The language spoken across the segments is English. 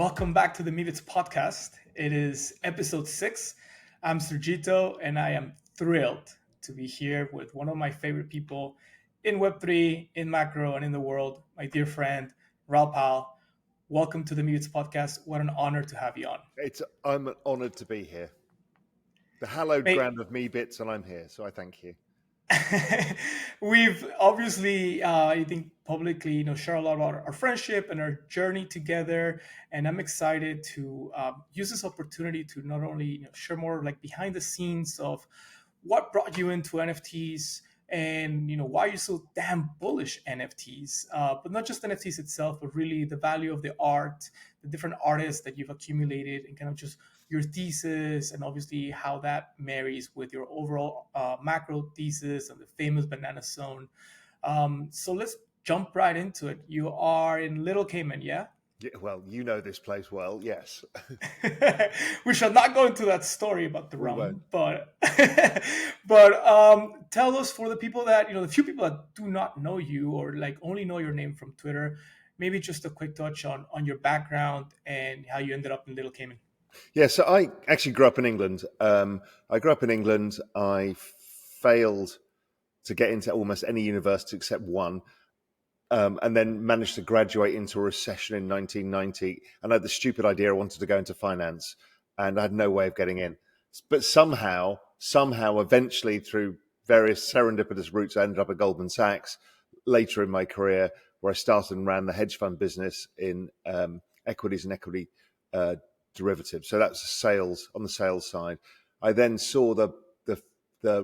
Welcome back to the Meebits podcast. It is episode 6. I'm Sergio, and I am thrilled to be here with one of my favorite people in Web3, in macro, and in the world, my dear friend, Raoul Pal. Welcome to the Meebits podcast. What an honor to have you on. I'm honored to be here. The hallowed Hey, ground of Meebits, and I'm here, so I thank you. we've obviously, I think, publicly, share a lot about our friendship and our journey together. And I'm excited to use this opportunity to not only share more like behind the scenes of what brought you into NFTs and why you're so damn bullish NFTs, but not just NFTs itself, but really the value of the art, the different artists that you've accumulated, and kind of just your thesis, and obviously how that marries with your overall macro thesis and the famous banana zone. So let's jump right into it. You are in Little Cayman, yeah? Yeah, well, you know this place well, yes. We shall not go into that story about the We won't. rum, but tell us, for the people that the few people that do not know you or like only know your name from Twitter, maybe just a quick touch on your background and how you ended up in Little Cayman. Yeah, so I actually grew up in England. I grew up in England. I failed to get into almost any university except one, and then managed to graduate into a recession in 1990. And I had the stupid idea I wanted to go into finance, and I had no way of getting in. But somehow, eventually, through various serendipitous routes, I ended up at Goldman Sachs later in my career, where I started and ran the hedge fund business in equities and equity derivatives. So that's sales on the sales side. I then saw the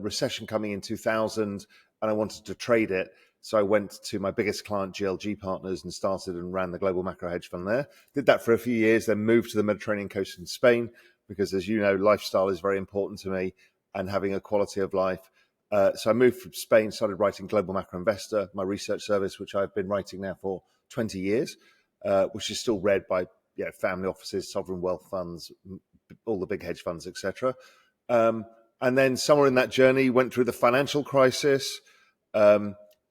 recession coming in 2000, and I wanted to trade it. So I went to my biggest client, GLG Partners, and started and ran the global macro hedge fund there. Did that for a few years, then moved to the Mediterranean coast in Spain, because as you know, lifestyle is very important to me and having a quality of life. So I moved from Spain, started writing Global Macro Investor, my research service, which I've been writing now for 20 years, which is still read by family offices, sovereign wealth funds, all the big hedge funds, etc. And then somewhere in that journey, went through the financial crisis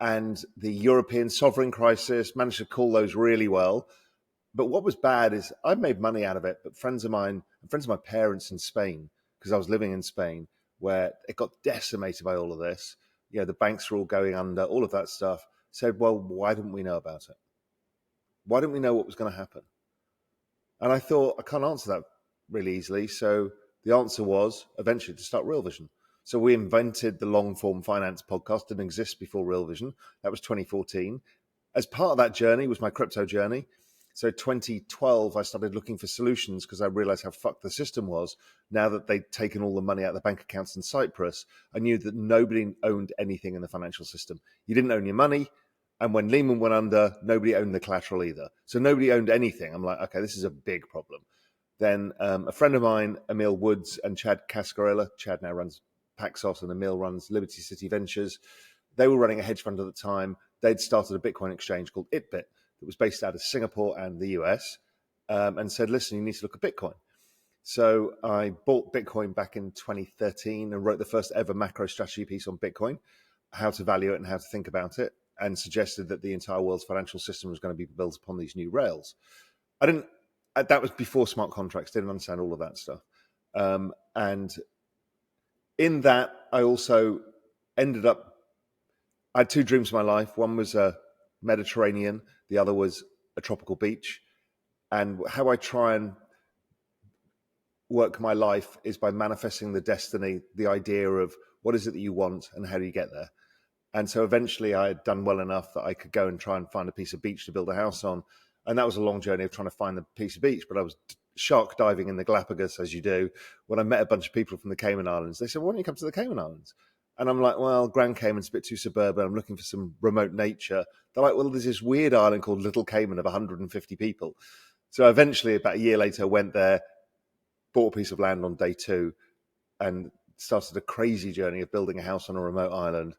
and the European sovereign crisis, managed to call those really well. But what was bad is I made money out of it, but friends of mine, friends of my parents in Spain, because I was living in Spain, where it got decimated by all of this. The banks were all going under, all of that stuff. Said, well, why didn't we know about it? Why didn't we know what was going to happen? And I thought, I can't answer that really easily. So the answer was eventually to start Real Vision. So we invented the long form finance podcast. Didn't exist before Real Vision. That was 2014. As part of that journey was my crypto journey. So 2012, I started looking for solutions because I realized how fucked the system was. Now that they'd taken all the money out of the bank accounts in Cyprus, I knew that nobody owned anything in the financial system. You didn't own your money. And when Lehman went under, nobody owned the collateral either. So nobody owned anything. I'm like, okay, this is a big problem. Then a friend of mine, Emil Woods and Chad Cascarella, Chad now runs Paxos and Emil runs Liberty City Ventures. They were running a hedge fund at the time. They'd started a Bitcoin exchange called ItBit that was based out of Singapore and the US, and said, listen, you need to look at Bitcoin. So I bought Bitcoin back in 2013 and wrote the first ever macro strategy piece on Bitcoin, how to value it and how to think about it, and suggested that the entire world's financial system was going to be built upon these new rails. That was before smart contracts, didn't understand all of that stuff. And in that, I also ended up, I had two dreams in my life. One was a Mediterranean, the other was a tropical beach. And how I try and work my life is by manifesting the destiny, the idea of what is it that you want and how do you get there. And so eventually I had done well enough that I could go and try and find a piece of beach to build a house on. And that was a long journey of trying to find the piece of beach. But I was shark diving in the Galapagos, as you do, when I met a bunch of people from the Cayman Islands. They said, why don't you come to the Cayman Islands? And I'm like, well, Grand Cayman's a bit too suburban. I'm looking for some remote nature. They're like, well, there's this weird island called Little Cayman of 150 people. So eventually, about a year later, I went there, bought a piece of land on day 2, and started a crazy journey of building a house on a remote island,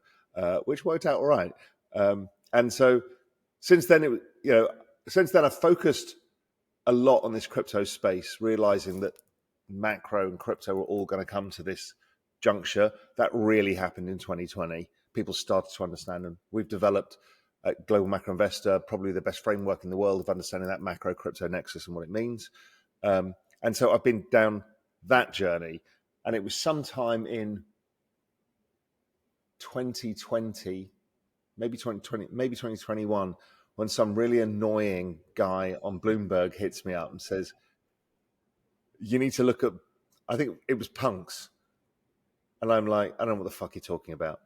which worked out all right. And so since then, I've focused a lot on this crypto space, realizing that macro and crypto were all going to come to this juncture. That really happened in 2020. People started to understand, and we've developed Global Macro Investor, probably the best framework in the world of understanding that macro crypto nexus and what it means. And so I've been down that journey, and it was sometime in 2020, maybe 2021, when some really annoying guy on Bloomberg hits me up and says, "You need to look at," I think it was punks, and I'm like, "I don't know what the fuck you're talking about.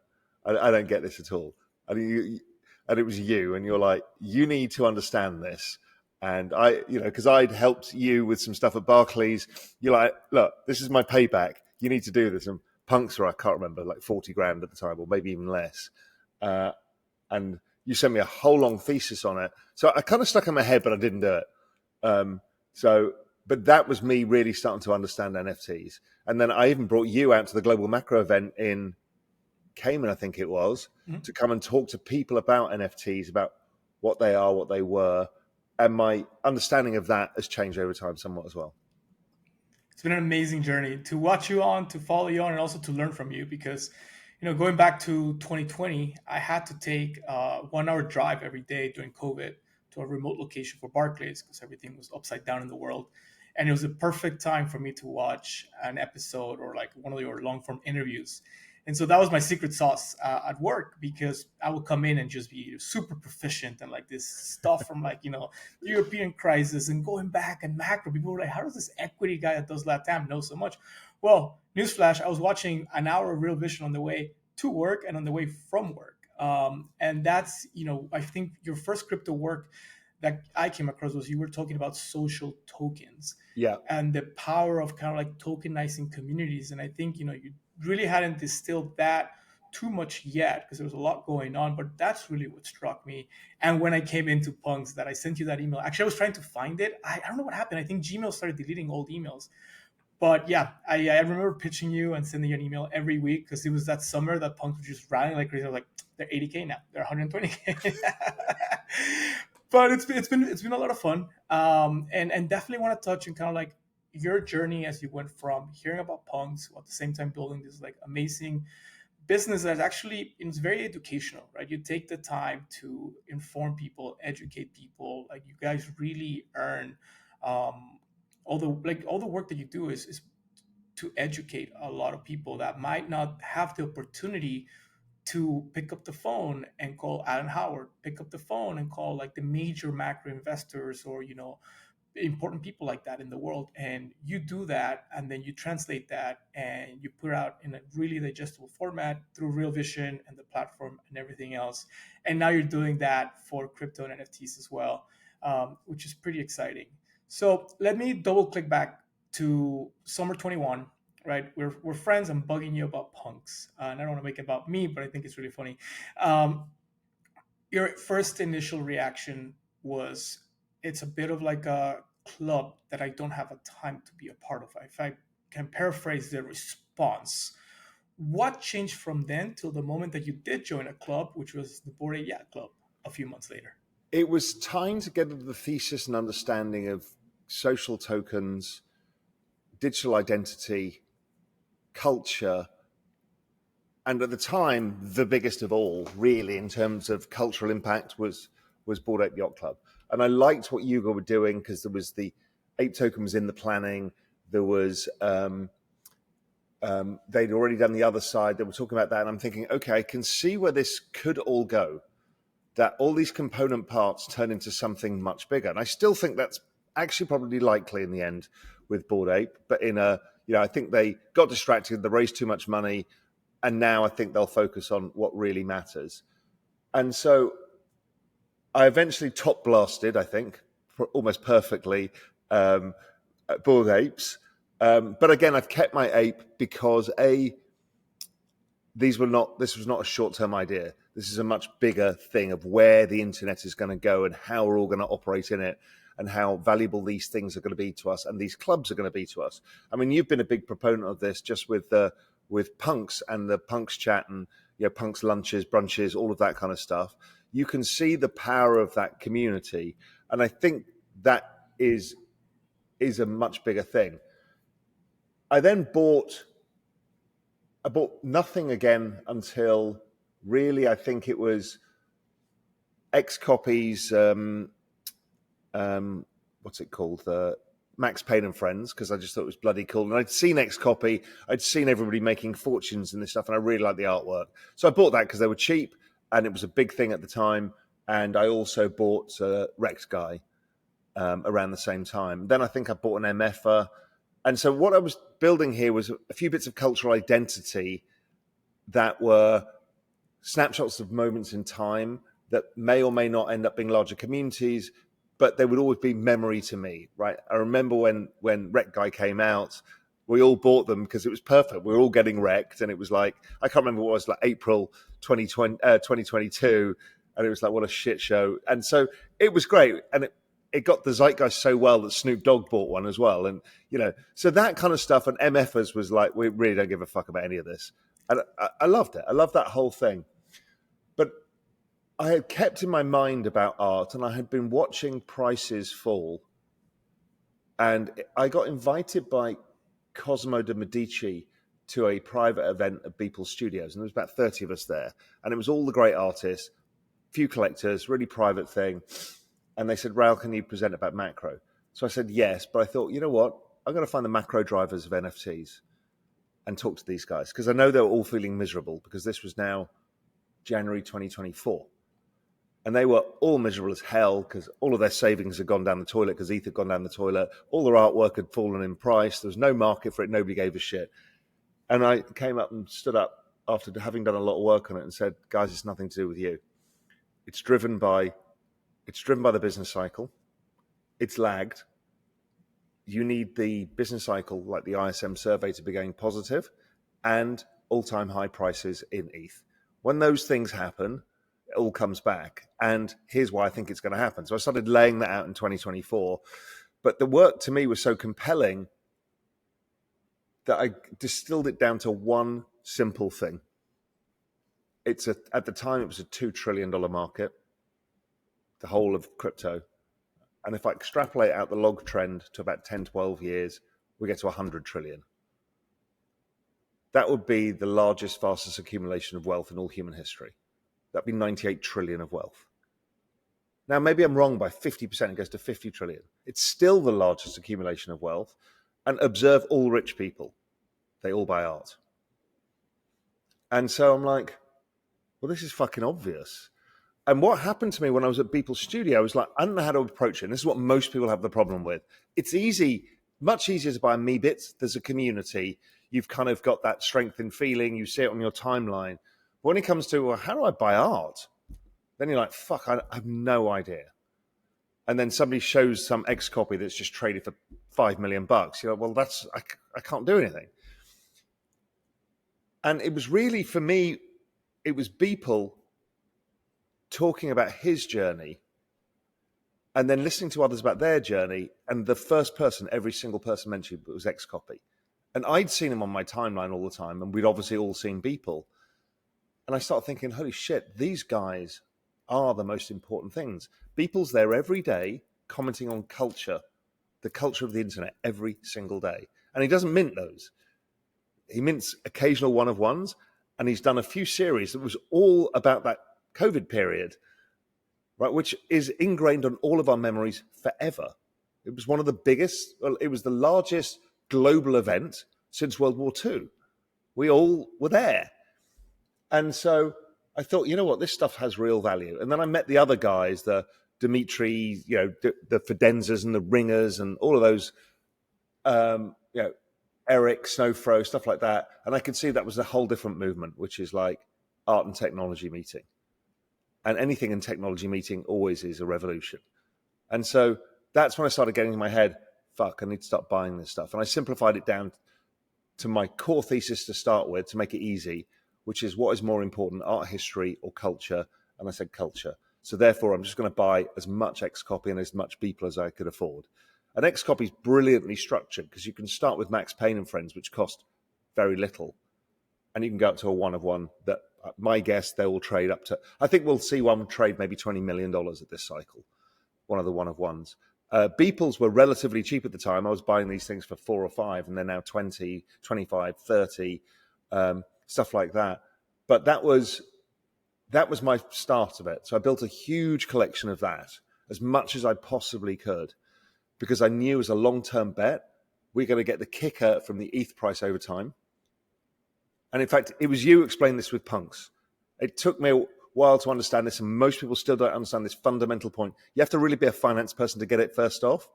I don't get this at all." And it was you, and you're like, "You need to understand this." And because I'd helped you with some stuff at Barclays. You're like, "Look, this is my payback. You need to do this." And punks were, I can't remember, like 40 grand at the time, or maybe even less. And you sent me a whole long thesis on it. So I kind of stuck in my head, but I didn't do it. But that was me really starting to understand NFTs. And then I even brought you out to the Global Macro event in Cayman, I think it was, to come and talk to people about NFTs, about what they are, what they were. And my understanding of that has changed over time somewhat as well. It's been an amazing journey to watch you on, to follow you on, and also to learn from you because, going back to 2020, I had to take a 1 hour drive every day during COVID to a remote location for Barclays because everything was upside down in the world. And it was a perfect time for me to watch an episode or like one of your long form interviews. And so that was my secret sauce at work because I would come in and just be super proficient and like this stuff from like, European crisis and going back and macro. People were like, how does this equity guy that does LATAM know so much? Well, newsflash, I was watching an hour of Real Vision on the way to work and on the way from work. And that's, I think your first crypto work that I came across was you were talking about social tokens Yeah. and the power of kind of like tokenizing communities. And I think, you really hadn't distilled that too much yet because there was a lot going on, but that's really what struck me. And when I came into Punks, that I sent you that email. Actually, I was trying to find it. I don't know what happened. I think Gmail started deleting old emails. But yeah, I remember pitching you and sending you an email every week because it was that summer that Punks was just rallying like crazy. I was like, they're 80K now, they're 120K. But it's been a lot of fun, and definitely want to touch on kind of like your journey as you went from hearing about punks while at the same time building this like amazing business that's actually it's very educational, right? You take the time to inform people, educate people. Like you guys really earn all the work that you do is to educate a lot of people that might not have the opportunity to pick up the phone and call Alan Howard, pick up the phone and call like the major macro investors or, important people like that in the world. And you do that and then you translate that and you put it out in a really digestible format through Real Vision and the platform and everything else. And now you're doing that for crypto and NFTs as well, which is pretty exciting. So let me double click back to summer 21, right? We're friends. I'm bugging you about punks, and I don't want to make it about me, but I think it's really funny. Um, your first initial reaction was it's a bit of like a club that I don't have a time to be a part of. If I can paraphrase the response, what changed from then till the moment that you did join a club, which was the Bored Ape Yacht Club a few months later? It was time to get into the thesis and understanding of social tokens, digital identity, culture, and at the time, the biggest of all, really, in terms of cultural impact, was Bored Ape Yacht Club. And I liked what you were doing because there was the Ape token was in the planning. There was they'd already done the other side. They were talking about that, and I'm thinking, okay, I can see where this could all go. That all these component parts turn into something much bigger, and I still think that's actually probably likely in the end with Bored Ape. But I think they got distracted. They raised too much money. And now I think they'll focus on what really matters. And so I eventually top blasted, I think, almost perfectly, at Bored Apes. But again, I've kept my ape because this was not a short-term idea. This is a much bigger thing of where the internet is going to go and how we're all going to operate in it and how valuable these things are going to be to us and these clubs are going to be to us. I mean, you've been a big proponent of this just with punks and the punks chat and punks lunches, brunches, all of that kind of stuff. You can see the power of that community, and I think that is a much bigger thing. I bought nothing again until really I think it was X copies. What's it called? Max Payne and Friends, because I just thought it was bloody cool. And I'd seen X Copy, I'd seen everybody making fortunes in this stuff, and I really liked the artwork. So I bought that because they were cheap, and it was a big thing at the time. And I also bought Rex Guy around the same time. Then I think I bought an MFer. And so what I was building here was a few bits of cultural identity that were snapshots of moments in time that may or may not end up being larger communities, but they would always be memory to me, right? I remember when Wreck Guy came out, we all bought them because it was perfect. We were all getting wrecked, and it was like, I can't remember what it was, like April 2022, and it was like, what a shit show. And so it was great, and it got the zeitgeist so well that Snoop Dogg bought one as well. And, so that kind of stuff, and MFers was like, we really don't give a fuck about any of this. And I loved it. I loved that whole thing. But I had kept in my mind about art, and I had been watching prices fall. And I got invited by Cosimo de Medici to a private event at Beeple Studios, and there was about 30 of us there. And it was all the great artists, few collectors, really private thing. And they said, Raoul, can you present about macro? So I said, yes. But I thought, you know what? I'm going to find the macro drivers of NFTs and talk to these guys, because I know they were all feeling miserable, because this was now January 2024. And they were all miserable as hell because all of their savings had gone down the toilet, because ETH had gone down the toilet. All their artwork had fallen in price. There was no market for it. Nobody gave a shit. And I came up and stood up after having done a lot of work on it and said, guys, it's nothing to do with you. It's driven by the business cycle. It's lagged. You need the business cycle, like the ISM survey, to be going positive, and all-time high prices in ETH. When those things happen, it all comes back. And here's why I think it's going to happen. So I started laying that out in 2024. But the work to me was so compelling that I distilled it down to one simple thing. At the time, it was a $2 trillion market, the whole of crypto. And if I extrapolate out the log trend to about 10, 12 years, we get to 100 trillion. That would be the largest, fastest accumulation of wealth in all human history. That'd be 98 trillion of wealth. Now, maybe I'm wrong by 50%, it goes to 50 trillion. It's still the largest accumulation of wealth. And observe all rich people. They all buy art. And so I'm like, well, this is fucking obvious. And what happened to me when I was at Beeple Studio, I was like, I don't know how to approach it. And this is what most people have the problem with. It's easy, much easier to buy Meebits. There's a community. You've kind of got that strength in feeling. You see it on your timeline. But when it comes to, well, how do I buy art? Then you're like, fuck, I have no idea. And then somebody shows some X copy that's just traded for $5 million. You're like, well, I can't do anything. And it was really, for me, it was Beeple talking about his journey and then listening to others about their journey. And the first person, every single person mentioned, was X copy. And I'd seen him on my timeline all the time, and we'd obviously all seen Beeple. And I started thinking, holy shit, these guys are the most important things. Beeple's there every day commenting on culture, the culture of the internet, every single day. And he doesn't mint those. He mints occasional one-of-ones, and he's done a few series that was all about that COVID period, right, which is ingrained on all of our memories forever. It was one of the biggest, well, it was the largest global event since World War II. We all were there. And so I thought, you know what, this stuff has real value. And then I met the other guys, the Dimitri, the Fidenzas and the Ringers and all of those, Eric, Snowfro, stuff like that. And I could see that was a whole different movement, which is like art and technology meeting. And anything in technology meeting always is a revolution. And so that's when I started getting in my head, fuck, I need to start buying this stuff. And I simplified it down to my core thesis to start with, to make it easy, which is what is more important, art history or culture? And I said culture. So therefore, I'm just going to buy as much X copy and as much Beeple as I could afford. And X copy is brilliantly structured because you can start with Max Payne and Friends, which cost very little. And you can go up to a one-of-one that, my guess, they will trade up to, I think we'll see one trade maybe $20 million at this cycle, one of the one-of-ones. Beeples were relatively cheap at the time. I was buying these things for 4 or 5, and they're now 20, 25, 30, stuff like that. But that was that was my start of it. So I built a huge collection of that, as much as I possibly could, because I knew as a long-term bet, we're going to get the kicker from the ETH price over time. And in fact, it was you who explained this with punks. It took me a while to understand this, and most people still don't understand this fundamental point. You have to really be a finance person to get it first off.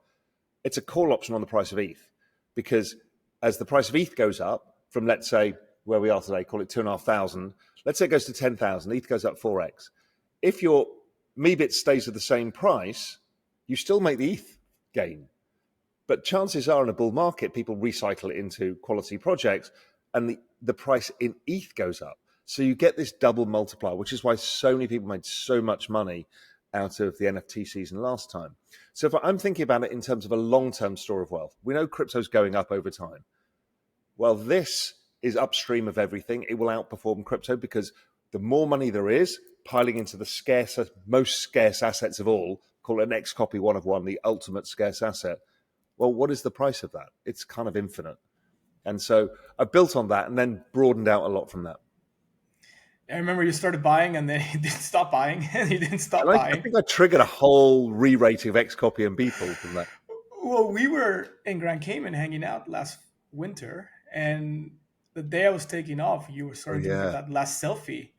It's a call option on the price of ETH, because as the price of ETH goes up from, let's say, where we are today, call it 2,500, let's say it goes to 10,000, ETH goes up 4x. If your Meebits stays at the same price, you still make the ETH gain. But chances are in a bull market, people recycle it into quality projects and the price in ETH goes up. So you get this double multiplier, which is why so many people made so much money out of the NFT season last time. So if I'm thinking about it in terms of a long-term store of wealth, we know crypto's going up over time. Well, this is upstream of everything. It will outperform crypto because the more money there is piling into the scarcer, most scarce assets of all, call it an X copy one of one, the ultimate scarce asset. Well, what is the price of that? It's kind of infinite. And so I built on that and then broadened out a lot from that. I remember you started buying and then you didn't stop buying and you didn't stop And I buying. think I triggered a whole re-rating of X copy and Beeple from that. Well, we were in Grand Cayman hanging out last winter, and the day I was taking off, you were Oh, starting to look at yeah. that last selfie.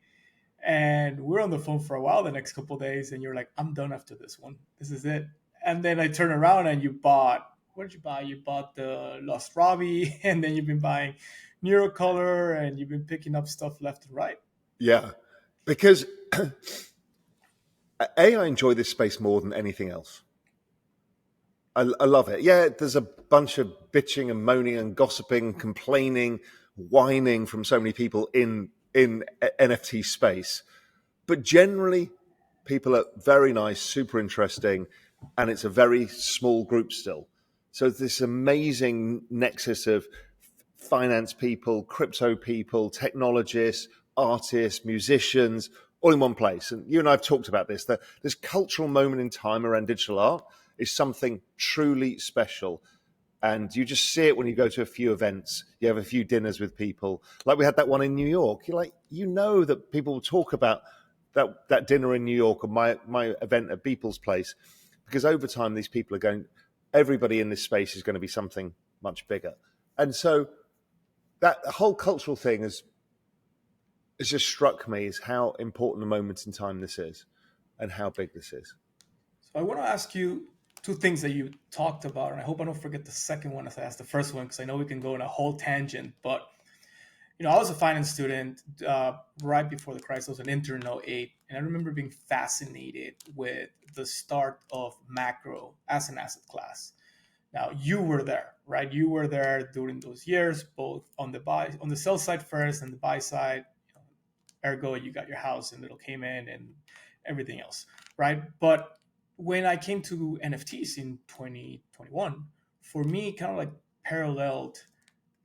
And we are on the phone for a while the next couple of days, and you're like, I'm done after this one. This is it. And then I turn around and you bought, what did you buy? You bought the Lost Robbie, and then you've been buying Neurocolor, and you've been picking up stuff left and right. Yeah. Because I enjoy this space more than anything else. I love it. Yeah, there's a bunch of bitching and moaning and gossiping, complaining, whining from so many people in NFT space. But generally, people are very nice, super interesting, and it's a very small group still. So this amazing nexus of finance people, crypto people, technologists, artists, musicians, all in one place. And you and I have talked about this. That this cultural moment in time around digital art is something truly special. And you just see it when you go to a few events. You have a few dinners with people. Like we had that one in New York. You're like, you know that people will talk about that dinner in New York or my event at Beeple's place. Because over time, these people are going, everybody in this space is going to be something much bigger. And so that whole cultural thing has just struck me as how important a moment in time this is and how big this is. So I want to ask you two things that you talked about, and I hope I don't forget the second one as I asked the first one, because I know we can go in a whole tangent. But I was a finance student right before the crisis. I was an intern in '08, and I remember being fascinated with the start of macro as an asset class. Now you were there, right? You were there during those years, both on the sell side first and the buy side. Ergo, you got your house and Little Cayman and everything else, right? But when I came to NFTs in 2021, for me, kind of like paralleled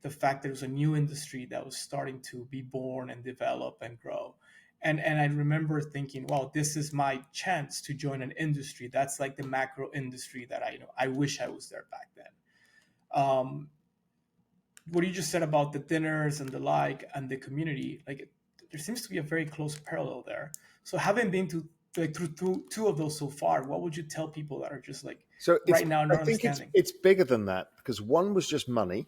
the fact that it was a new industry that was starting to be born and develop and grow. And I remember thinking, wow, this is my chance to join an industry that's like the macro industry that I wish I was there back then. What you just said about the dinners and the like and the community, like there seems to be a very close parallel there. So having been to like through two of those so far, what would you tell people that are just like So right now I not think understanding? it's bigger than that because one was just money.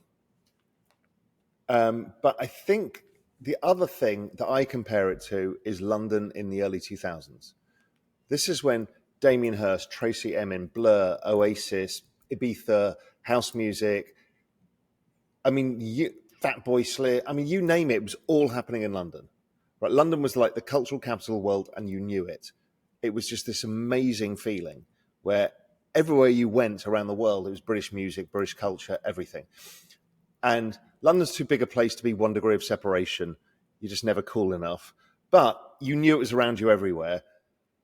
But I think the other thing that I compare it to is London in the early 2000s. This is when Damien Hirst, Tracy Emin, Blur, Oasis, Ibiza, house music. I mean, Fatboy Slim. I mean, you name it. It was all happening in London. Right? London was like the cultural capital of the world, and you knew it. It was just this amazing feeling where everywhere you went around the world, it was British music, British culture, everything. And London's too big a place to be one degree of separation. You're just never cool enough. But you knew it was around you everywhere.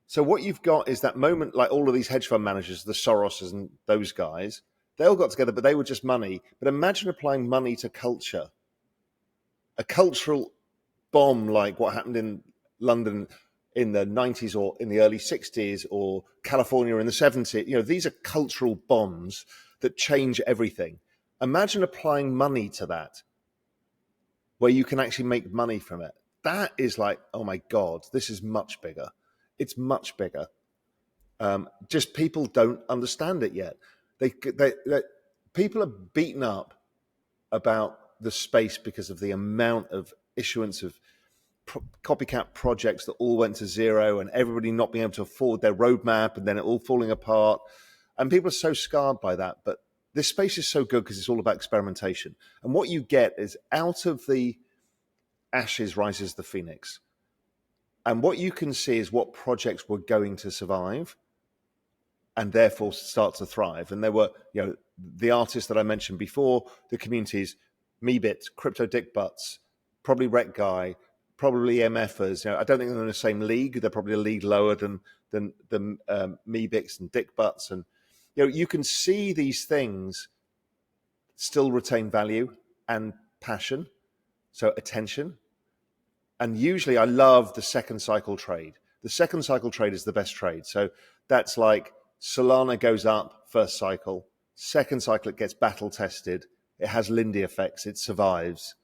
So what you've got is that moment, like all of these hedge fund managers, the Soroses and those guys, they all got together, but they were just money. But imagine applying money to culture, a cultural bomb like what happened in London in the 90s or in the early 60s or California in the 70s. These are cultural bombs that change everything. Imagine applying money to that, where you can actually make money from it. that is like, oh my God, this is much bigger. It's much bigger. Just people don't understand it yet. They people are beaten up about the space because of the amount of issuance of copycat projects that all went to zero and everybody not being able to afford their roadmap and then it all falling apart. And people are so scarred by that. But this space is so good because it's all about experimentation. And what you get is out of the ashes rises the phoenix. And what you can see is what projects were going to survive and therefore start to thrive. And there were, the artists that I mentioned before, the communities, Meebits, Crypto Dick Butts, probably Rec Guy, probably MFers. I don't think they're in the same league. They're probably a league lower than Meebits and Dick Butts. And you can see these things still retain value and passion, so attention. And usually I love the second cycle trade. The second cycle trade is the best trade. So that's like Solana goes up first cycle, second cycle it gets battle tested, it has Lindy effects, it survives,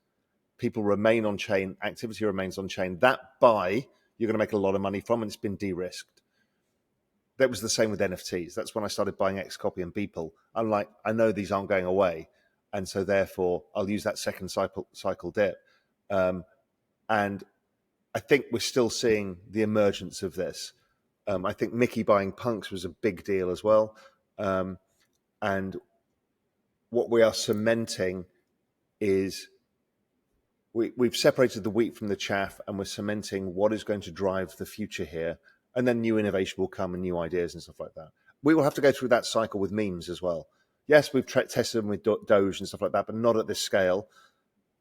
people remain on chain, activity remains on chain. That buy you're going to make a lot of money from, and it's been de-risked. That was the same with NFTs. That's when I started buying Xcopy and Beeple. I'm like, I know these aren't going away, and so therefore I'll use that second cycle dip. And I think we're still seeing the emergence of this. I think Mickey buying punks was a big deal as well. And what we are cementing is we've separated the wheat from the chaff, and we're cementing what is going to drive the future here. And then new innovation will come and new ideas and stuff like that. We will have to go through that cycle with memes as well. Yes, we've tested them with Doge and stuff like that, but not at this scale.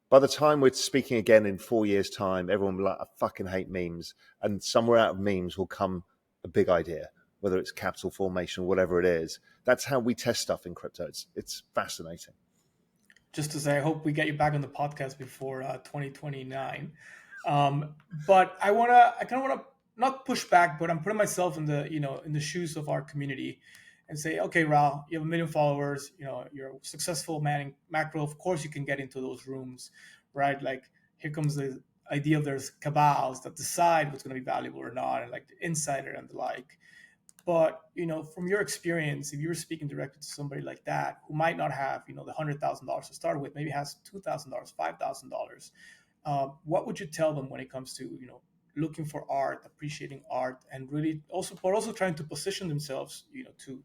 By the time we're speaking again in 4 years' time, everyone will be like, I fucking hate memes. And somewhere out of memes will come a big idea, whether it's capital formation or whatever it is. That's how we test stuff in crypto. It's fascinating. Just to say, I hope we get you back on the podcast before 2029. But I kind of want to not push back, but I'm putting myself in the shoes of our community and say, okay, Raoul, you have 1 million followers, you're successful manning macro. Of course, you can get into those rooms, right? Like here comes the idea of there's cabals that decide what's going to be valuable or not, and like the insider and the like. But from your experience, if you were speaking directly to somebody like that who might not have the $100,000 to start with, maybe has $2,000, $5,000, what would you tell them when it comes to looking for art, appreciating art, and really also trying to position themselves, to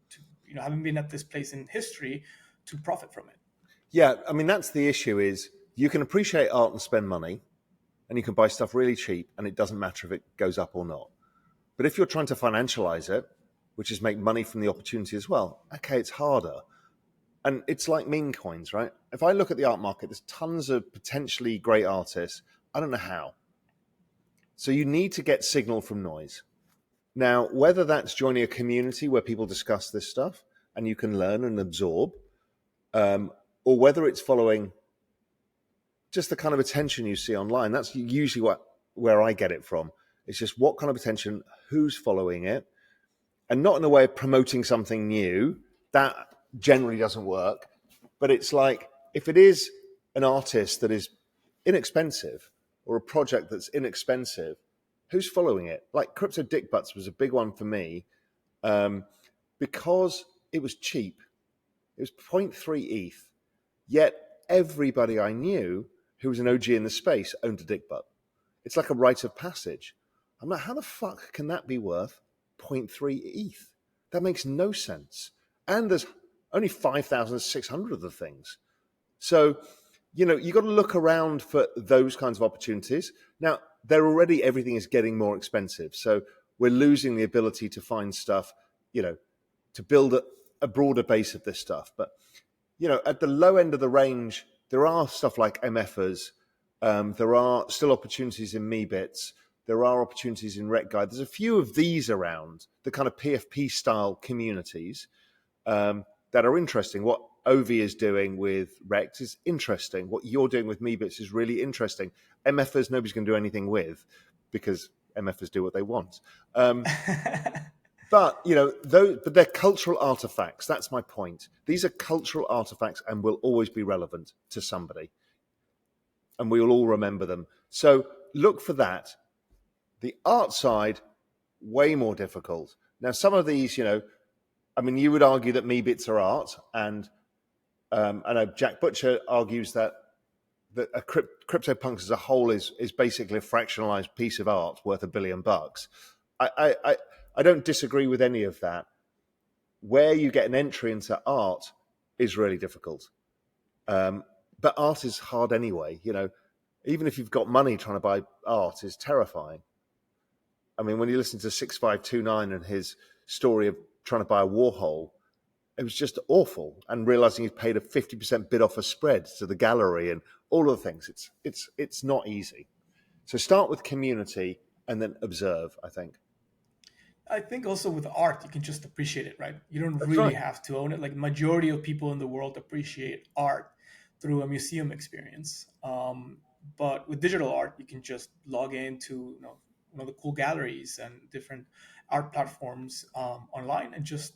having been at this place in history to profit from it? Yeah, I mean that's the issue. Is you can appreciate art and spend money, and you can buy stuff really cheap, and it doesn't matter if it goes up or not. But if you're trying to financialize it, which is make money from the opportunity as well, okay, it's harder. And it's like meme coins, right? If I look at the art market, there's tons of potentially great artists. I don't know how. So you need to get signal from noise. Now, whether that's joining a community where people discuss this stuff and you can learn and absorb, or whether it's following just the kind of attention you see online, that's usually where I get it from. It's just what kind of attention, who's following it, and not in a way of promoting something new. That generally doesn't work. But it's like, if it is an artist that is inexpensive or a project that's inexpensive, who's following it? Like Crypto Dick Butts was a big one for me because it was cheap. It was 0.3 ETH. Yet everybody I knew who was an OG in the space owned a dick butt. It's like a rite of passage. I'm like, how the fuck can that be worth 0.3 ETH? That makes no sense. And there's only 5,600 of the things. So, you got to look around for those kinds of opportunities. Now, everything is getting more expensive. So we're losing the ability to find stuff, to build a broader base of this stuff. But, at the low end of the range, there are stuff like MFers. There are still opportunities in Meebits. There are opportunities in Rec Guide. There's a few of these around, the kind of PFP style communities that are interesting. What Ovi is doing with Rex is interesting. What you're doing with Meebits is really interesting. MFers, nobody's going to do anything with because MFers do what they want. But, but they're cultural artifacts. That's my point. These are cultural artifacts and will always be relevant to somebody. And we will all remember them. So look for that. The art side, way more difficult. Now, some of these, I mean, you would argue that Meebits are art, and I know Jack Butcher argues that CryptoPunks as a whole is basically a fractionalized piece of art worth $1 billion. I don't disagree with any of that. Where you get an entry into art is really difficult. But art is hard anyway. Even if you've got money, trying to buy art is terrifying. I mean, when you listen to 6529 and his story of trying to buy a Warhol, it was just awful. And realizing he'd paid a 50% bid off a spread to the gallery and all of the things. It's not easy. So start with community and then observe, I think. I think also with art, you can just appreciate it, right? You don't That's really right. have to own it. Like majority of people in the world appreciate art through a museum experience. But with digital art, you can just log into one of the cool galleries and different art platforms online and just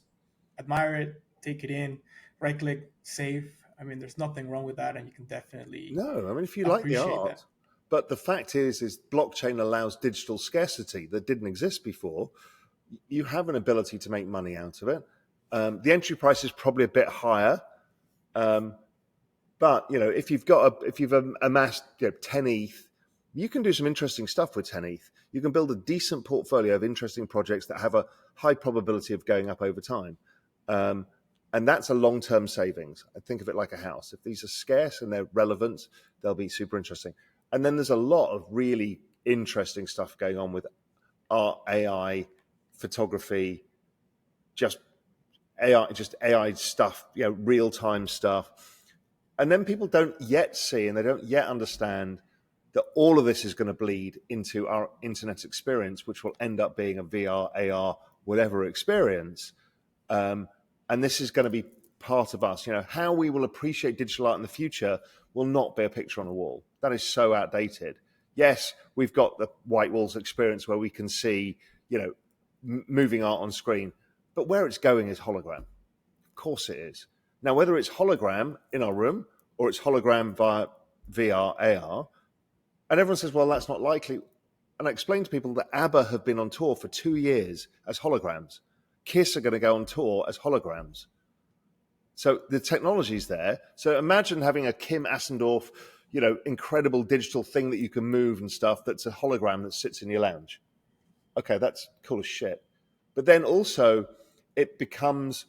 admire it, take it in, right click, save. I mean, there's nothing wrong with that, and you can definitely No, I mean, if you like the appreciate that. art, but the fact is blockchain allows digital scarcity that didn't exist before. You have an ability to make money out of it. The entry price is probably a bit higher, but if you've amassed 10 ETH, you can do some interesting stuff with 10 ETH. You can build a decent portfolio of interesting projects that have a high probability of going up over time. And that's a long-term savings. I think of it like a house. If these are scarce and they're relevant, they'll be super interesting. And then there's a lot of really interesting stuff going on with art, AI, photography, just AI stuff, real-time stuff. And then people don't yet see and they don't yet understand that all of this is going to bleed into our internet experience, which will end up being a VR, AR, whatever experience. And this is going to be part of us. How we will appreciate digital art in the future will not be a picture on a wall. That is so outdated. Yes, we've got the white walls experience where we can see, moving art on screen, but where it's going is hologram. Of course it is. Now, whether it's hologram in our room or it's hologram via VR, AR, and everyone says, well, that's not likely. And I explain to people that ABBA have been on tour for 2 years as holograms. Kiss are going to go on tour as holograms. So the technology's there. So imagine having a Kim Asendorf, incredible digital thing that you can move and stuff that's a hologram that sits in your lounge. Okay, that's cool as shit. But then also it becomes,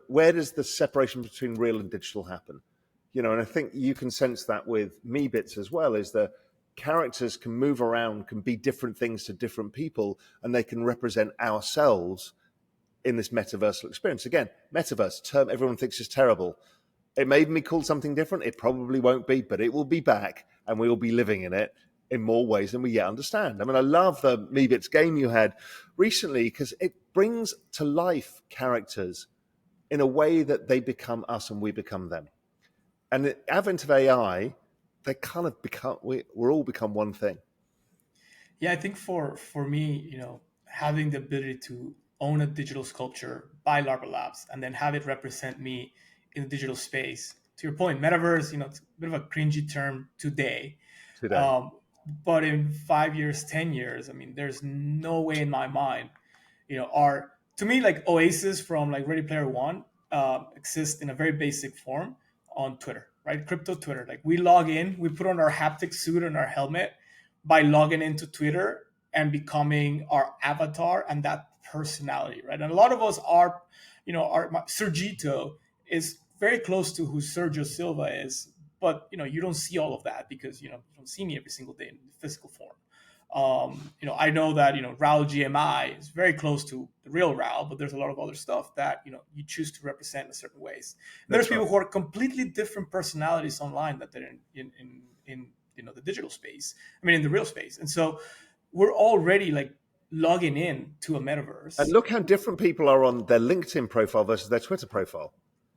where does the separation between real and digital happen? And I think you can sense that with Meebits as well, is the characters can move around, can be different things to different people, and they can represent ourselves in this metaversal experience. Again, metaverse, term everyone thinks is terrible. It may be called something different. It probably won't be, but it will be back and we will be living in it in more ways than we yet understand. I mean, I love the Meebits game you had recently because it brings to life characters in a way that they become us and we become them. And the advent of AI, they kind of become, we're all become one thing. Yeah, I think for me, having the ability to own a digital sculpture by Larva Labs and then have it represent me in the digital space. To your point, metaverse, it's a bit of a cringy term today. Today. Um, but in 5 years, 10 years, I mean, there's no way in my mind, are to me like Oasis from like Ready Player One exist in a very basic form on Twitter, right? Crypto Twitter. Like we log in, we put on our haptic suit and our helmet by logging into Twitter and becoming our avatar and that personality, right? And a lot of us are, Sergito is very close to who Sergio Silva is, but you don't see all of that because you don't see me every single day in physical form. I know that Raoul GMI is very close to the real Raoul, but there's a lot of other stuff that you choose to represent in certain ways. And there's That's right. people who are completely different personalities online that they're in the digital space. I mean, in the real space, and so we're already like logging in to a And metaverse, look how different people are on their LinkedIn profile versus their Twitter profile.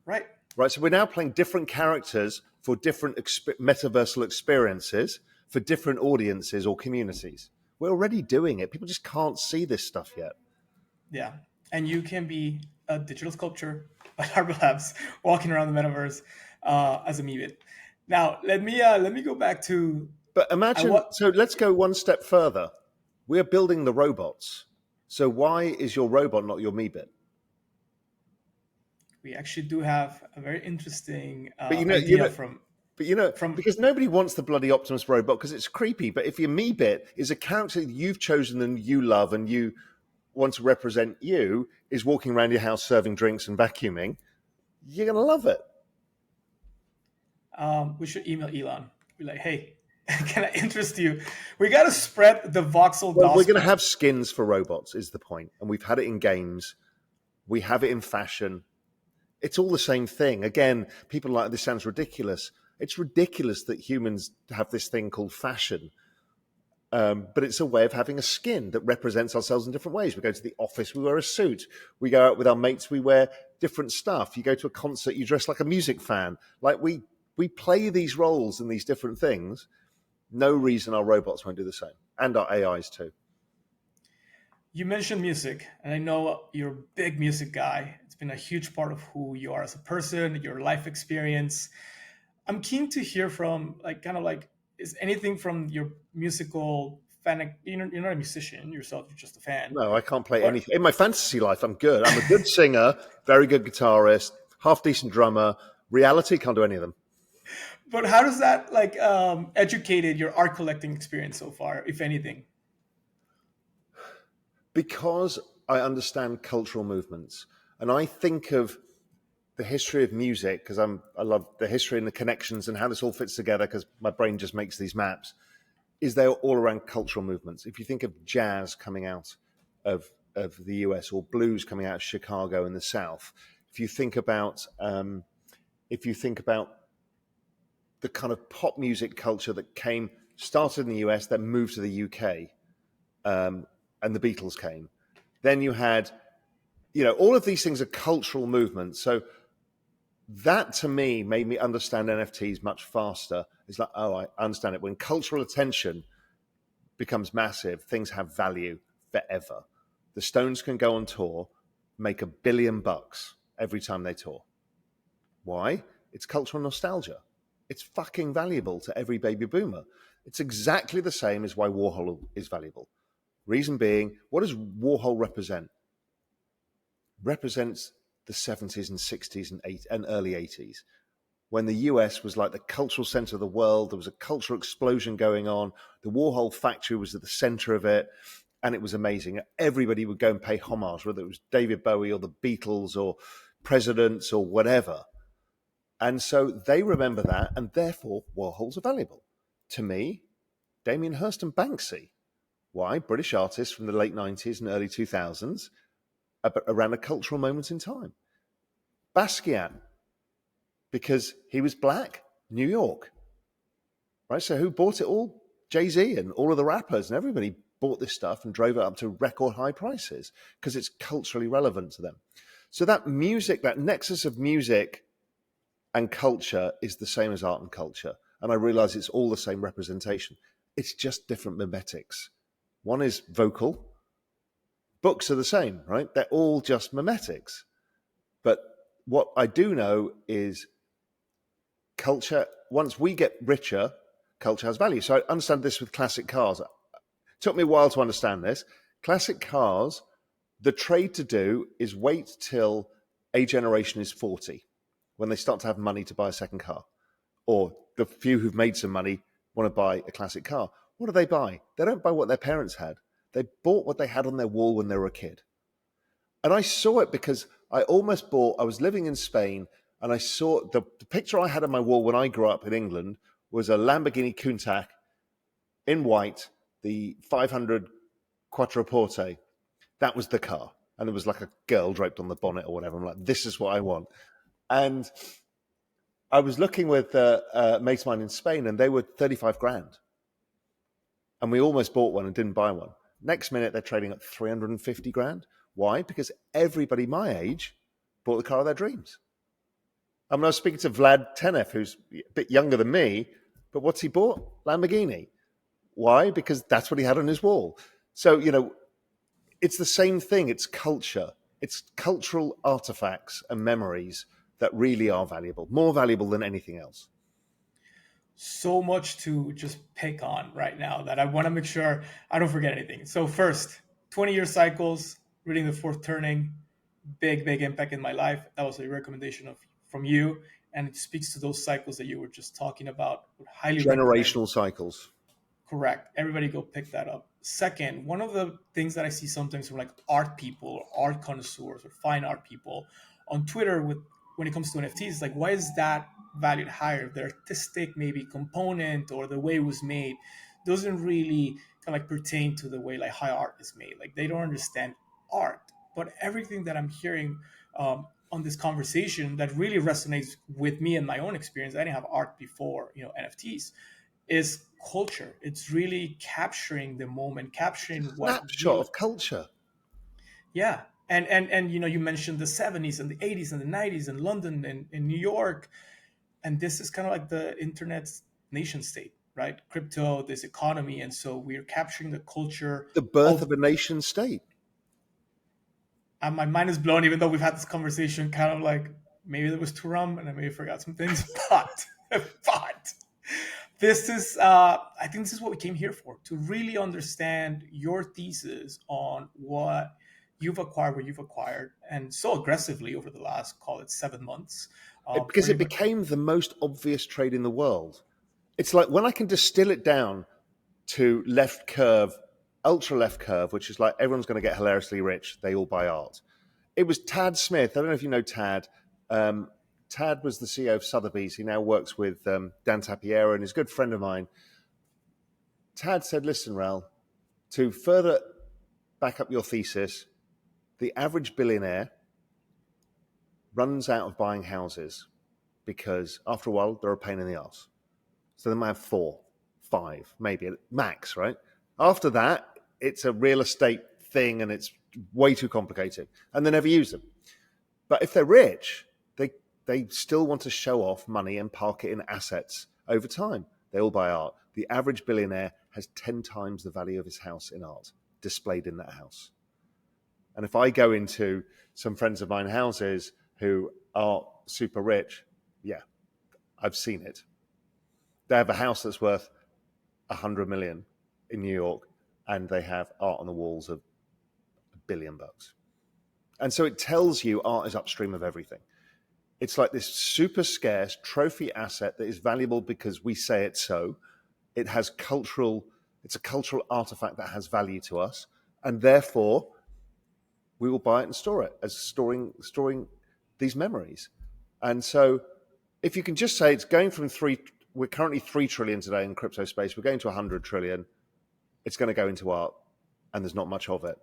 right? Right. So we're now playing different characters for different metaversal experiences for different audiences or communities. We're already doing it. People just can't see this stuff yet. Yeah, and you can be a digital sculpture by Harbor Labs walking around the metaverse as a Meebit. Now, let me go back to But I imagine, what so let's go one step further. We're building the robots. So why is your robot not your Meebit? we actually do have a very interesting But idea from from because nobody wants the bloody Optimus robot because it's creepy. But if your Meebit is a character that you've chosen and you love and you want to represent you, is walking around your house serving drinks and vacuuming, you're going to love it. we should email Elon. Be like, hey, can I interest you? We got to spread the voxel Well, we're going to gospel. have skins for robots, is the point. And we've had it in games. We have it in fashion. It's all the same thing. Again, people are like, this sounds ridiculous. It's ridiculous that humans have this thing called fashion. But it's a way of having a skin that represents ourselves in different ways. We go to the office, we wear a suit. We go out with our mates, we wear different stuff. You go to a concert, you dress like a music fan. Like we play these roles and these different things. No reason our robots won't do the same, and our AIs too. You mentioned music, and I know you're a big music guy. It's been a huge part of who you are as a person, your life experience. I'm keen to hear from like kind of like is anything from your musical fan. You're not a musician yourself; you're just a fan. No, I can't play But anything. In my fantasy life, I'm good. I'm a good singer, very good guitarist, half decent drummer. Reality, can't do any of them. but how does that like educated your art collecting experience so far, if anything? Because I understand cultural movements and I think of the history of music because I love the history and the connections and how this all fits together because my brain just makes these maps. Is they're all around cultural movements. If you think of jazz coming out of the US or blues coming out of Chicago in the South, if you think about the kind of pop music culture that started in the US, then moved to the UK, and the Beatles came. Then you had, all of these things are cultural movements. So that to me made me understand NFTs much faster. It's like, oh, I understand it. When cultural attention becomes massive, things have value forever. The Stones can go on tour, make $1 billion every time they tour. Why? It's cultural nostalgia. It's fucking valuable to every baby boomer. It's exactly the same as why Warhol is valuable. Reason being, what does Warhol represent? Represents the 70s and 60s and early 80s, when the US was like the cultural center of the world. There was a cultural explosion going on. The Warhol factory was at the center of it, and it was amazing. Everybody would go and pay homage, whether it was David Bowie or the Beatles or presidents or whatever. And so they remember that, and therefore Warhols are valuable. To me, Damien Hirst and Banksy. Why? British artists from the late 90s and early 2000s around a cultural moment in time. Basquiat, because he was black, New York. Right? So who bought it all? Jay-Z and all of the rappers and everybody bought this stuff and drove it up to record high prices because it's culturally relevant to them. So that music, that nexus of music and culture is the same as art and culture. And I realize it's all the same representation. It's just different mimetics. One is vocal. Books are the same, right? They're all just mimetics. But what I do know is culture, once we get richer, culture has value. So I understand this with classic cars. It took me a while to understand this. Classic cars, the trade to do is wait till a generation is 40 when they start to have money to buy a second car. Or the few who've made some money want to buy a classic car. What do they buy? They don't buy what their parents had. They bought what they had on their wall when they were a kid. And I saw it because I was living in Spain and I saw the picture I had on my wall when I grew up in England was a Lamborghini Countach in white, the 500 Quattroporte. That was the car. And there was like a girl draped on the bonnet or whatever. I'm like, this is what I want. And I was looking with mates of mine in Spain and they were 35 grand. And we almost bought one and didn't buy one. Next minute, they're trading at 350 grand. Why? Because everybody my age bought the car of their dreams. I mean, I was speaking to Vlad Tenev, who's a bit younger than me, but what's he bought? Lamborghini. Why? Because that's what he had on his wall. So, it's the same thing. It's culture. It's cultural artifacts and memories that really are valuable, more valuable than anything else. so much to just pick on right now that I want to make sure I don't forget anything. So first, 20-year cycles, reading The Fourth Turning, big impact in my life. That was a recommendation from you, and it speaks to those cycles that you were just talking about. Would highly recommend. Generational cycles. Correct. Everybody go pick that up. Second, one of the things that I see sometimes from like art people, art connoisseurs, or fine art people on Twitter with when it comes to NFTs, is like why is that valued higher? The artistic maybe component or the way it was made doesn't really kind of like pertain to the way like high art is made. Like they don't understand art. But everything that I'm hearing on this conversation that really resonates with me and my own experience. I didn't have art before, NFTs is culture. It's really capturing the moment, capturing what Snapshot we, of culture. yeah. And you mentioned the 70s and the 80s and the 90s in London and in New York. And this is kind of like the internet's nation state, right? Crypto, this economy. And so we're capturing the culture The birth of, of a nation state. and my mind is blown, even though we've had this conversation kind of like maybe there was too rum and I maybe forgot some things, but this is I think this is what we came here for, to really understand your thesis on what you've acquired, what you've acquired, and so aggressively over the last, call it 7 months, Because where it you've, became the most obvious trade in the world. It's like when I can distill it down to left curve, ultra left curve, which is like everyone's going to get hilariously rich. They all buy art. It was Tad Smith. I don't know if you know Tad. Tad was the CEO of Sotheby's. He now works with Dan Tapiera and is a good friend of mine. Tad said, listen, Raoul, to further back up your thesis, the average billionaire runs out of buying houses because after a while, they're a pain in the ass. So they might have 4, 5, maybe max, right? After that, it's a real estate thing and it's way too complicated and they never use them. But if they're rich, they still want to show off money and park it in assets over time. They all buy art. The average billionaire has 10 times the value of his house in art displayed in that house. And if I go into some friends of mine houses who are super rich, yeah, I've seen it. They have a house that's worth 100 million in New York and they have art on the walls of $1 billion. And so it tells you art is upstream of everything. It's like this super scarce trophy asset that is valuable because we say it so. It's a cultural artifact that has value to us. And therefore, we will buy it and store it as storing these memories. And so if you can just say it's going from we're currently 3 trillion today in crypto space, we're going to 100 trillion, it's going to go into art and there's not much of it.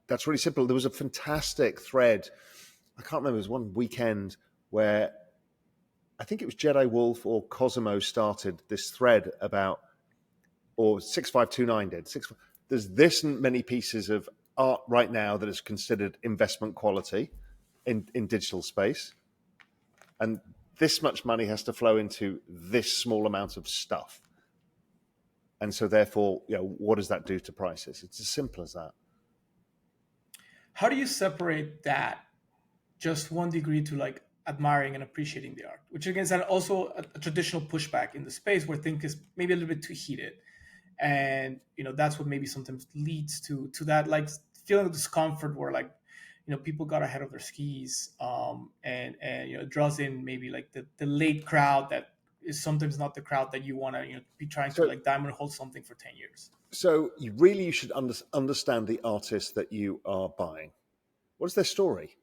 That's really simple. There was a fantastic thread. I can't remember. It was one weekend where I think it was Jedi Wolf or Cosimo started this thread about, or 6529 did. There's this many pieces of art right now that is considered investment quality in digital space. And this much money has to flow into this small amount of stuff. And so therefore, what does that do to prices? It's as simple as that. how do you separate that just 1 degree to like admiring and appreciating the art, which again is also a traditional pushback in the space where things is maybe a little bit too heated, and that's what maybe sometimes leads to that like feeling of discomfort where like people got ahead of their skis, and it draws in maybe like the late crowd that is sometimes not the crowd that you want to be trying to So, like diamond hold something for 10 years. so you should understand the artist that you are buying. What is their story?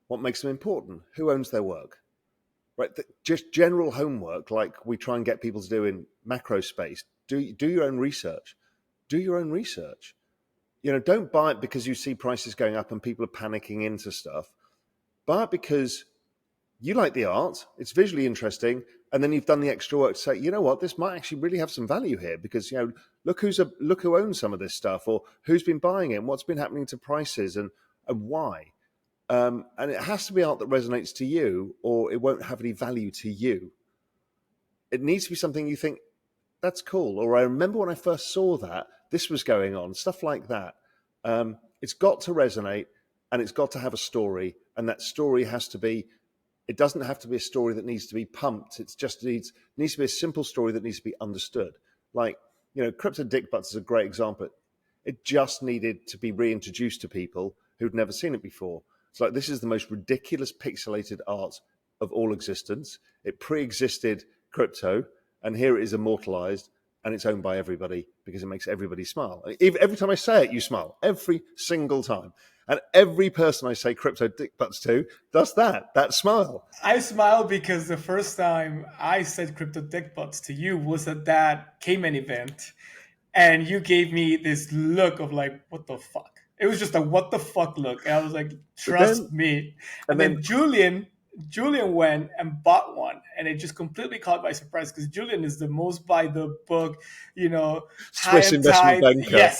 What makes them important? Who owns their work? Right, just general homework, like we try and get people to do in macro space. Do your own research. Do your own research. Don't buy it because you see prices going up and people are panicking into stuff. Buy it because you like the art, it's visually interesting, and then you've done the extra work to say, you know what, this might actually really have some value here because look who owns some of this stuff, or who's been buying it, and what's been happening to prices, and why. And it has to be art that resonates to you, or it won't have any value to you. It needs to be something you think, that's cool. Or I remember when I first saw that, this was going on, stuff like that. It's got to resonate and it's got to have a story. And that story has to be It doesn't have to be a story that needs to be pumped. Needs to be a simple story that needs to be understood. Like, Crypto Dick Butts is a great example. It just needed to be reintroduced to people who'd never seen it before. It's like, this is the most ridiculous pixelated art of all existence. It pre-existed crypto, and here it is immortalized, and it's owned by everybody because it makes everybody smile. Every time I say it, you smile. Every single time. And every person I say Crypto Dick Butts to does that smile. I smile because the first time I said crypto dick butts to you was at that Cayman event, and you gave me this look of like, what the fuck? It was just a what the fuck look. And I was like, But trust then, me. and And then then Julian went and bought one, and it just completely caught by surprise because Julian is the most by the book, high Swiss and investment tight. banker.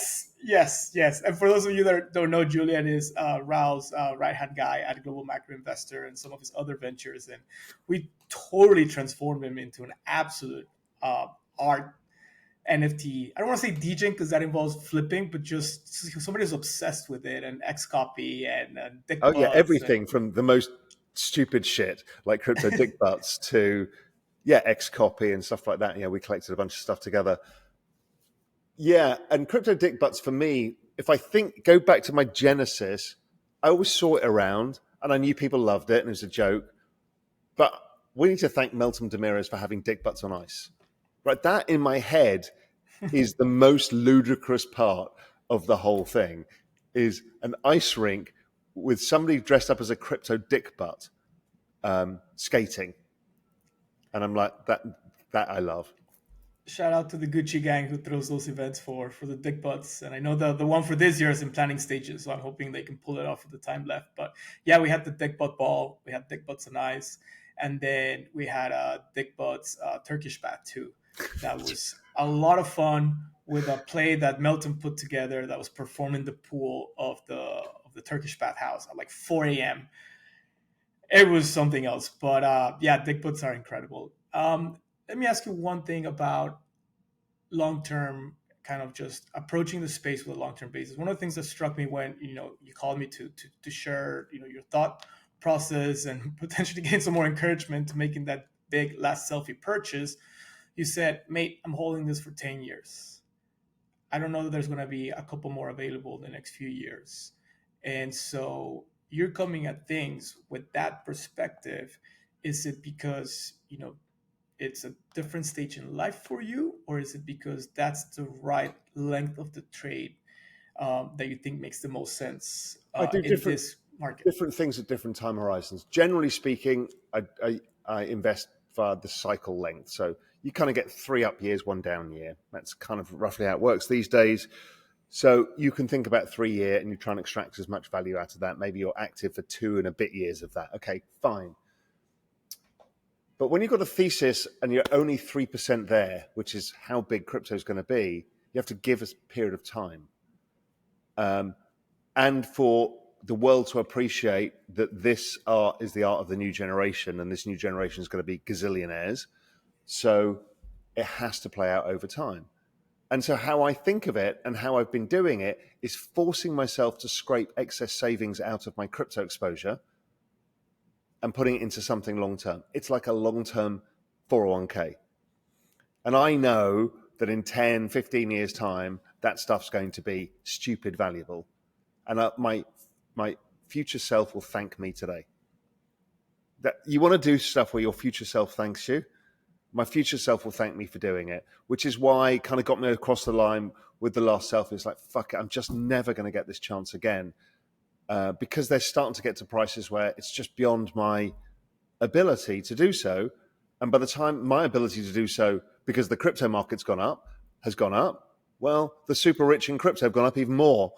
Yes. And for those of you that don't know, Julian is Raoul's right hand guy at Global Macro Investor and some of his other ventures, and we totally transformed him into an absolute art NFT. I don't want to say DJing because that involves flipping, but just somebody who's obsessed with it and X copy and Oh yeah, Dickbuds and everything from the most stupid shit like Crypto Dick Butts to X copy and stuff like that. We collected a bunch of stuff together. Yeah, and Crypto Dick Butts for me, if I go back to my genesis, I always saw it around and I knew people loved it and it was a joke. But we need to thank Melton Demirez for having Dick Butts on ice. Right, that in my head is the most ludicrous part of the whole thing, is an ice rink with somebody dressed up as a crypto dick butt skating. And I'm like, that I love. shout out to the Gucci gang who throws those events for the Dick Butts. And I know the one for this year is in planning stages, so I'm hoping they can pull it off with the time left. But yeah, we had the Dick Butt ball, we had Dick Butts on ice, and then we had Dick Butts Turkish bath too. That was a lot of fun with a play that Melton put together that was performed in the pool of the Turkish bath house at like 4 a.m. It was something else. But yeah, Dick Butts are incredible. Let me ask you one thing about long term, kind of just approaching the space with a long term basis. One of the things that struck me when you called me to share your thought process and potentially gain some more encouragement to making that big last selfie purchase. You said, "Mate, I'm holding this for 10 years. I don't know that there's going to be a couple more available in the next few years." And so you're coming at things with that perspective. Is it because it's a different stage in life for you, or is it because that's the right length of the trade that you think makes the most sense I do in this market? different things at different time horizons. Generally speaking, I invest via the cycle length. So you kind of get 3 up years, 1 down year. That's kind of roughly how it works these days. So you can think about 3 year and you try and extract as much value out of that. Maybe you're active for 2 and a bit years of that. Okay, fine. But when you've got a thesis and you're only 3% there, which is how big crypto is going to be, you have to give a period of time. And for the world to appreciate that this art is the art of the new generation, and this new generation is going to be gazillionaires. So it has to play out over time. And so how I think of it and how I've been doing it is forcing myself to scrape excess savings out of my crypto exposure and putting it into something long-term. It's like a long-term 401k. And I know that in 10, 15 years' time, that stuff's going to be stupid valuable. And my future self will thank me today. That you want to do stuff where your future self thanks you. My future self will thank me for doing it, which is why it kind of got me across the line with the last selfie. It's like, fuck it, I'm just never going to get this chance again, because they're starting to get to prices where it's just beyond my ability to do so. And by the time my ability to do so, because the crypto market's has gone up, well, the super rich in crypto have gone up even more.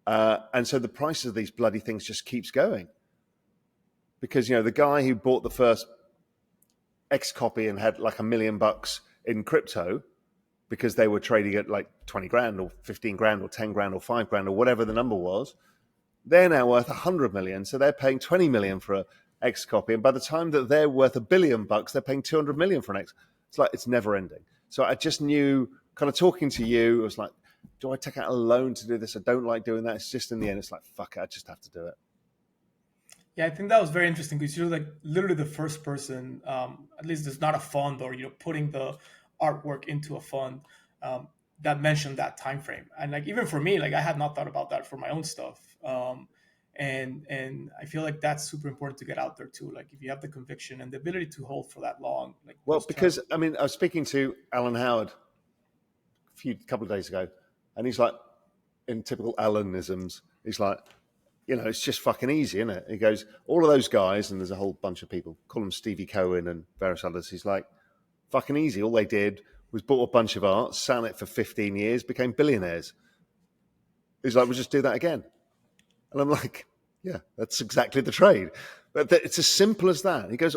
And so the prices of these bloody things just keeps going. Because, the guy who bought the first X copy and had like $1 million in crypto because they were trading at like 20 grand or 15 grand or 10 grand or 5 grand or whatever the number was, they're now worth 100 million. So they're paying 20 million for a X copy. And by the time that they're worth $1 billion, they're paying 200 million for an X. It's like, it's never ending. So I just knew, kind of talking to you, I was like, do I take out a loan to do this? I don't like doing that. It's just in the end, it's like, fuck it, I just have to do it. Yeah, I think that was very interesting because you're like literally the first person, at least there's not a fund or putting the artwork into a fund, that mentioned that time frame. And like even for me, like I had not thought about that for my own stuff, and I feel like that's super important to get out there too. Like if you have the conviction and the ability to hold for that long, like Well, those because terms. I mean, I was speaking to Alan Howard couple of days ago, and he's like, in typical Alanisms, he's like, it's just fucking easy, isn't it? He goes, all of those guys, and there's a whole bunch of people, call him Stevie Cohen and various others. He's like, fucking easy. All they did was bought a bunch of art, sat on it for 15 years, became billionaires. He's like, we'll just do that again. And I'm like, yeah, that's exactly the trade. But it's as simple as that. He goes,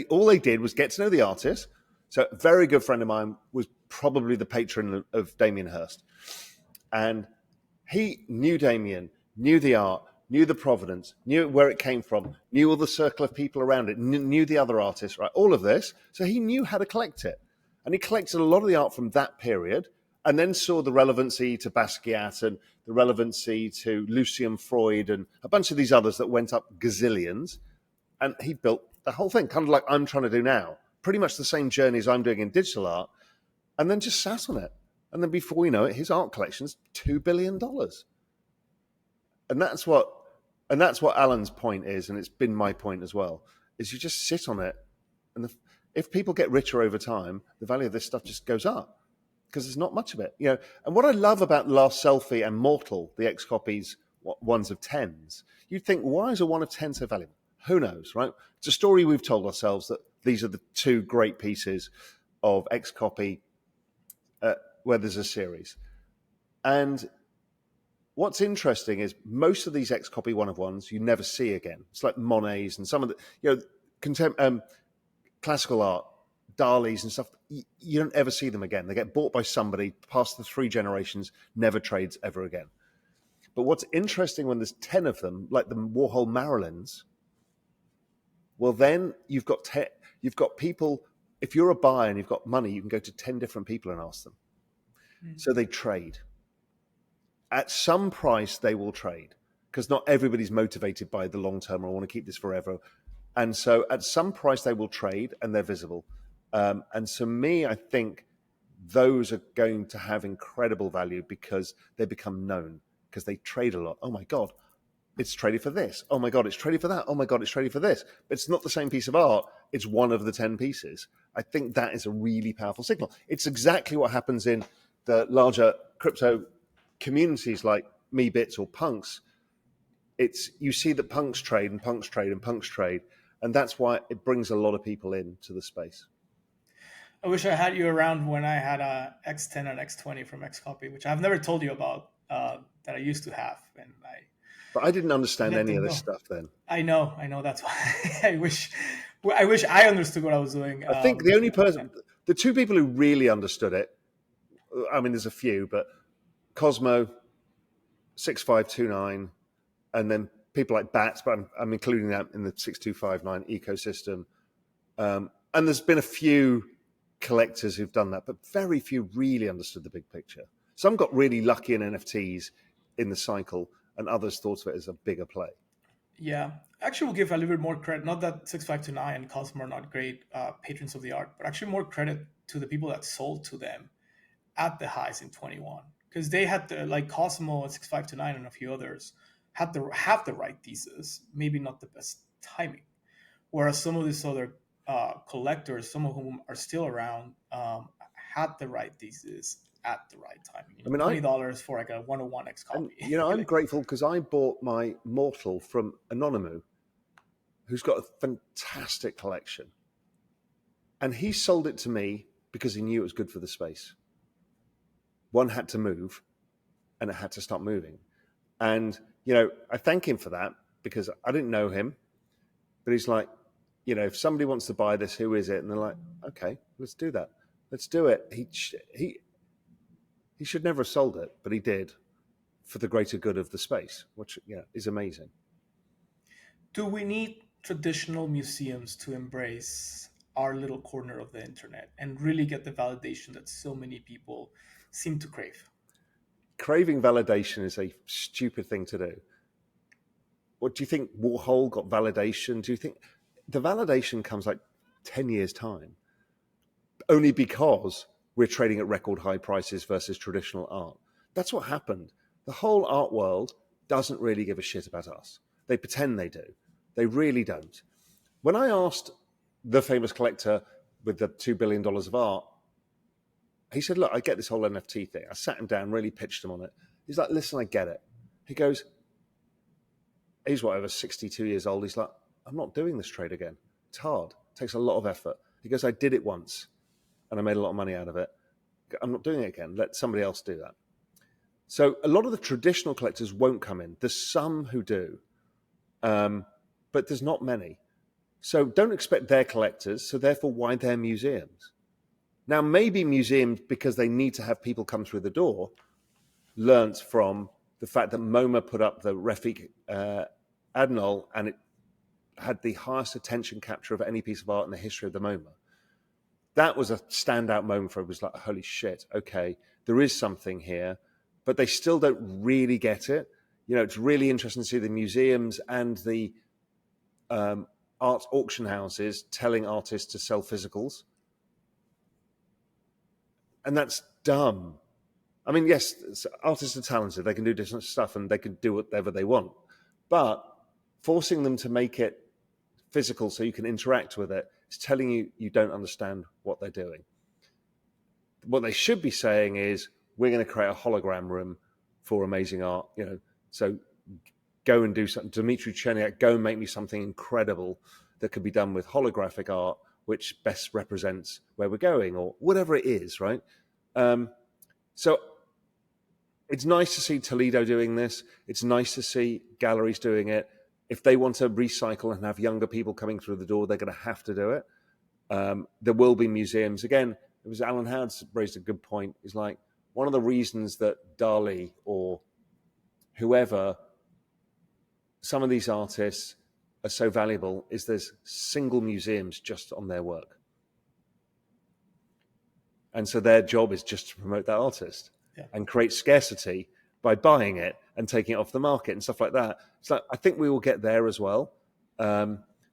all they did was get to know the artist. So a very good friend of mine was probably the patron of Damien Hirst. And he knew Damien, knew the art, knew the provenance, knew where it came from, knew all the circle of people around it, knew the other artists, right? All of this. So he knew how to collect it. And he collected a lot of the art from that period and then saw the relevancy to Basquiat and the relevancy to Lucian Freud and a bunch of these others that went up gazillions. And he built the whole thing, kind of like I'm trying to do now. Pretty much the same journey as I'm doing in digital art, and then just sat on it. And then before you know it, his art collection's $2 billion. And that's what Alan's point is, and it's been my point as well, is you just sit on it. And if people get richer over time, the value of this stuff just goes up because there's not much of it. And what I love about Last Selfie and Mortal, the X copies, ones of tens, you'd think, why is a one of 10 so valuable? Who knows, right? It's a story we've told ourselves that these are the two great pieces of X copy where there's a series. And what's interesting is most of these X copy one of ones you never see again. It's like Monets and some of the classical art, Dali's and stuff. You don't ever see them again. They get bought by somebody, past the 3 generations, never trades ever again. But what's interesting when there's 10 of them, like the Warhol Marilyns, well, then you've got people. If you're a buyer and you've got money, you can go to 10 different people and ask them. So they trade. At some price, they will trade because not everybody's motivated by the long term or want to keep this forever. And so at some price, they will trade and they're visible. And to me, I think those are going to have incredible value because they become known because they trade a lot. Oh my God, it's traded for this. Oh my God, it's traded for that. Oh my God, it's traded for this. But it's not the same piece of art. It's one of the 10 pieces. I think that is a really powerful signal. It's exactly what happens in the larger crypto communities like Meebits or punks. It's you see that punks trade and punks trade and punks trade, and that's why it brings a lot of people into the space. I wish I had you around when I had a X10 and X20 from Xcopy, which I've never told you about, that I used to have, and But I didn't I understand let any them of this go. stuff then. I know. That's why I wish I understood what I was doing. I think the only person, the two people who really understood it, I mean, there's a few, but Cosmo, 6529, and then people like Bats, but I'm including that in the 6259 ecosystem. And there's been a few collectors who've done that, but very few really understood the big picture. Some got really lucky in NFTs in the cycle, and others thought of it as a bigger play. Yeah, actually, we'll give a little bit more credit. Not that 6529 and Cosmo are not great patrons of the art, but actually more credit to the people that sold to them at the highs in 21, because they had the, like Cosmo and 6529 and a few others had to have the right thesis, maybe not the best timing. Whereas some of these other collectors, some of whom are still around, had the right thesis at the right timing. I mean, $20 for like a 101 X and copy. I'm Like, grateful because I bought my Mortal from Anonymous, who's got a fantastic collection, and he sold it to me because he knew it was good for the space. One had to move, and it had to start moving, and I thank him for that because I didn't know him, but he's like, if somebody wants to buy this, who is it? And they're like, okay, let's do that. Let's do it. He should never have sold it, but he did for the greater good of the space, which is amazing. do we need traditional museums to embrace our little corner of the internet and really get the validation that so many people seem to crave? Craving validation is a stupid thing to do. What do you think Warhol got validation? Do you think the validation comes like 10 years' time? Only because we're trading at record high prices versus traditional art. That's what happened. The whole art world doesn't really give a shit about us. They pretend they do. They really don't. When I asked the famous collector with the $2 billion of art, he said, look, I get this whole NFT thing. I sat him down, really pitched him on it. He's like, listen, I get it. He goes, he's whatever, 62 years old. He's like, I'm not doing this trade again. It's hard. It takes a lot of effort. He goes, I did it once and I made a lot of money out of it. I'm not doing it again. Let somebody else do that. So a lot of the traditional collectors won't come in. There's some who do, but there's not many. So don't expect they're collectors. So therefore, why they're museums? Now, maybe museums, because they need to have people come through the door, learnt from the fact that MoMA put up the Refik Adnol, and it had the highest attention capture of any piece of art in the history of the MoMA. That was a standout moment for it. It was like, holy shit, okay, there is something here, but they still don't really get it. You know, it's really interesting to see the museums and the art auction houses telling artists to sell physicals. And that's dumb. I mean, yes, artists are talented. They can do different stuff and they can do whatever they want. But forcing them to make it physical so you can interact with it is telling you you don't understand what they're doing. What they should be saying is, we're going to create a hologram room for amazing art. You know, so go and do something. Dmitry Cherniak, go and make me something incredible that could be done with holographic art, which best represents where we're going, or whatever it is, right? So it's nice to see Toledo doing this. It's nice to see galleries doing it. If they want to recycle and have younger people coming through the door, they're going to have to do it. There will be museums. Again, it was Alan Howard raised a good point. It's like, one of the reasons that Dali or whoever, some of these artists are so valuable is there's single museums just on their work. And so their job is just to promote that artist and create scarcity by buying it and taking it off the market and stuff like that. So I think we will get there as well.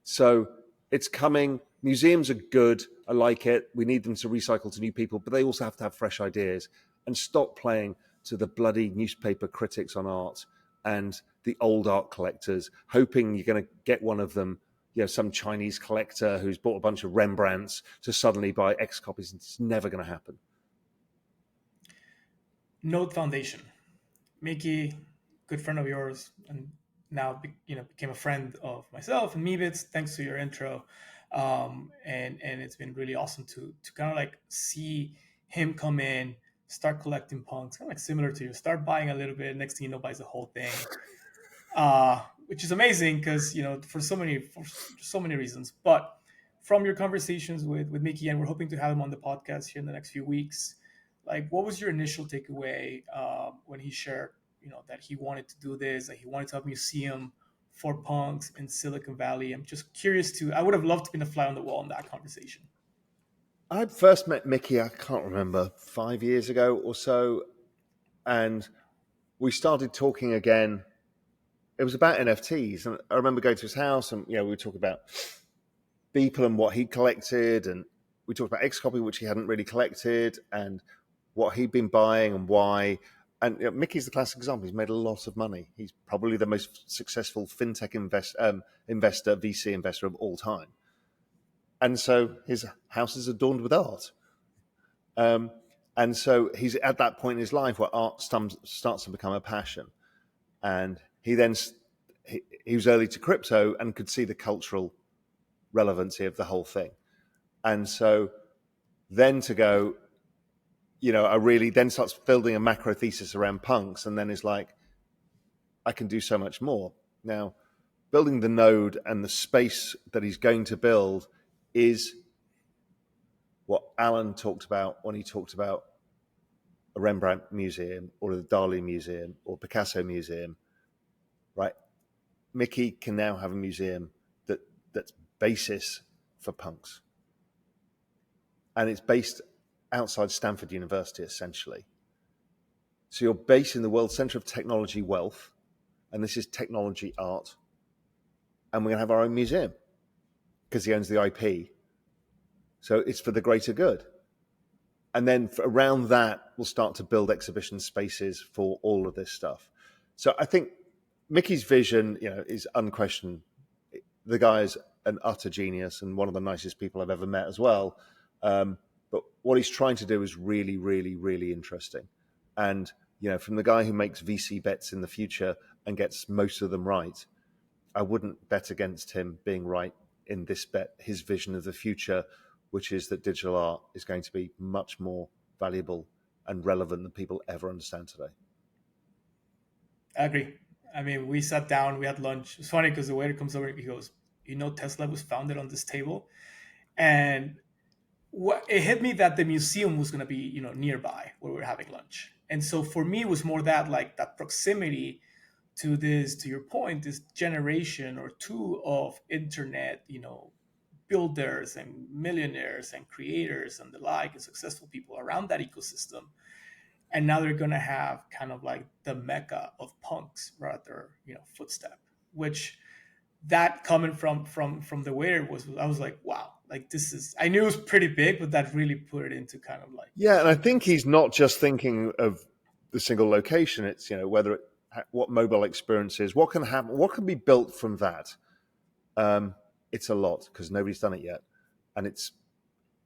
So it's coming. Museums are good. I like it. We need them to recycle to new people, but they also have to have fresh ideas and stop playing to the bloody newspaper critics on art and the old art collectors, hoping you're going to get one of them, you know, some Chinese collector who's bought a bunch of Rembrandts to suddenly buy X copies. It's never going to happen. Node Foundation. Mickey, good friend of yours, and now became a friend of myself and Meebits, thanks to your intro. And it's been really awesome to kind of like see him come in, start collecting punks, kind of like similar to you, start buying a little bit, next thing you know, buys the whole thing. Which is amazing because, you know, for so many reasons. But from your conversations with Mickey, and we're hoping to have him on the podcast here in the next few weeks, like, what was your initial takeaway when he shared, you know, that he wanted to do this, that he wanted to have a museum for punks in Silicon Valley? I'm just curious I would have loved to be a fly on the wall in that conversation. I first met Mickey, I can't remember, 5 years ago or so. And we started talking again. It was about NFTs. And I remember going to his house and, you know, we were talking about Beeple and what he collected. And we talked about Xcopy, which he hadn't really collected, and what he'd been buying and why. And, you know, Mickey's the classic example. He's made a lot of money. He's probably the most successful fintech investor, VC investor of all time. And so his house is adorned with art. And so he's at that point in his life where art starts to become a passion. And he was early to crypto and could see the cultural relevancy of the whole thing. And so then to go, you know, I really then starts building a macro thesis around punks, and then is like, I can do so much more. Now, building the node and the space that he's going to build is what Alan talked about when he talked about a Rembrandt museum or the Dali museum or Picasso museum, right? Mickey can now have a museum that's basis for punks. And it's based outside Stanford University, essentially. So you're based in the world center of technology wealth, and this is technology art. and we're going to have our own museum because he owns the IP. So it's for the greater good. And then around that, we'll start to build exhibition spaces for all of this stuff. So I think Mickey's vision, is unquestioned. The guy is an utter genius and one of the nicest people I've ever met as well. But what he's trying to do is really, really, really interesting. And from the guy who makes VC bets in the future and gets most of them right, I wouldn't bet against him being right in this bet, his vision of the future, which is that digital art is going to be much more valuable and relevant than people ever understand today. I agree. I mean, we sat down, we had lunch. It's funny because the waiter comes over, he goes, Tesla was founded on this table. And it hit me that the museum was going to be, nearby where we were having lunch. And so for me, it was more that like that proximity to this, to your point, this generation or two of internet, builders and millionaires and creators and the like, and successful people around that ecosystem. And now they're going to have kind of like the mecca of punks right at their footstep, which that coming from the waiter I was like, wow, like this is, I knew it was pretty big, but that really put it into kind of like Yeah, and I think context. he's not just thinking of the single location. It's what mobile experience is, what can happen, what can be built from that. It's a lot because nobody's done it yet, and it's,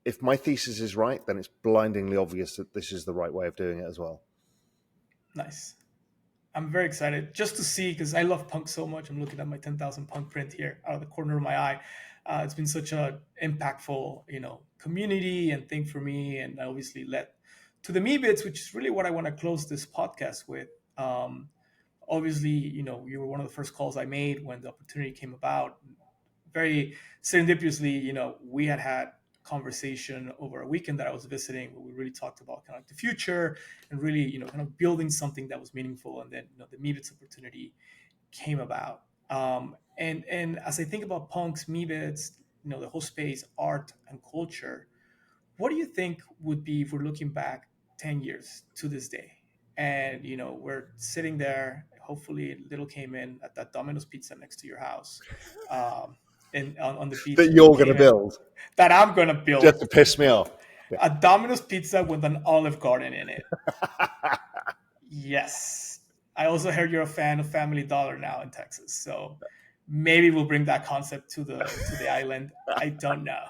if my thesis is right, then it's blindingly obvious that this is the right way of doing it as well. Nice. I'm very excited just to see, because I love punk so much. I'm looking at my 10,000 punk print here out of the corner of my eye. It's been such a impactful, community and thing for me. And I obviously led to the Meebits, which is really what I want to close this podcast with. Obviously, you were one of the first calls I made when the opportunity came about. Very serendipitously, we had conversation over a weekend that I was visiting where we really talked about kind of like the future and really, kind of building something that was meaningful. And then, the Meebits opportunity came about. And as I think about punks, Meebits, the whole space, art and culture, what do you think would be, if we're looking back 10 years to this day? And, we're sitting there, hopefully little came in at that Domino's pizza next to your house, and on the beach, That and little you're going to came in build that I'm going to just build to piss me off. Yeah. a Domino's pizza with an Olive Garden in it. Yes. I also heard you're a fan of Family Dollar now in Texas. So maybe we'll bring that concept to the island. I don't know.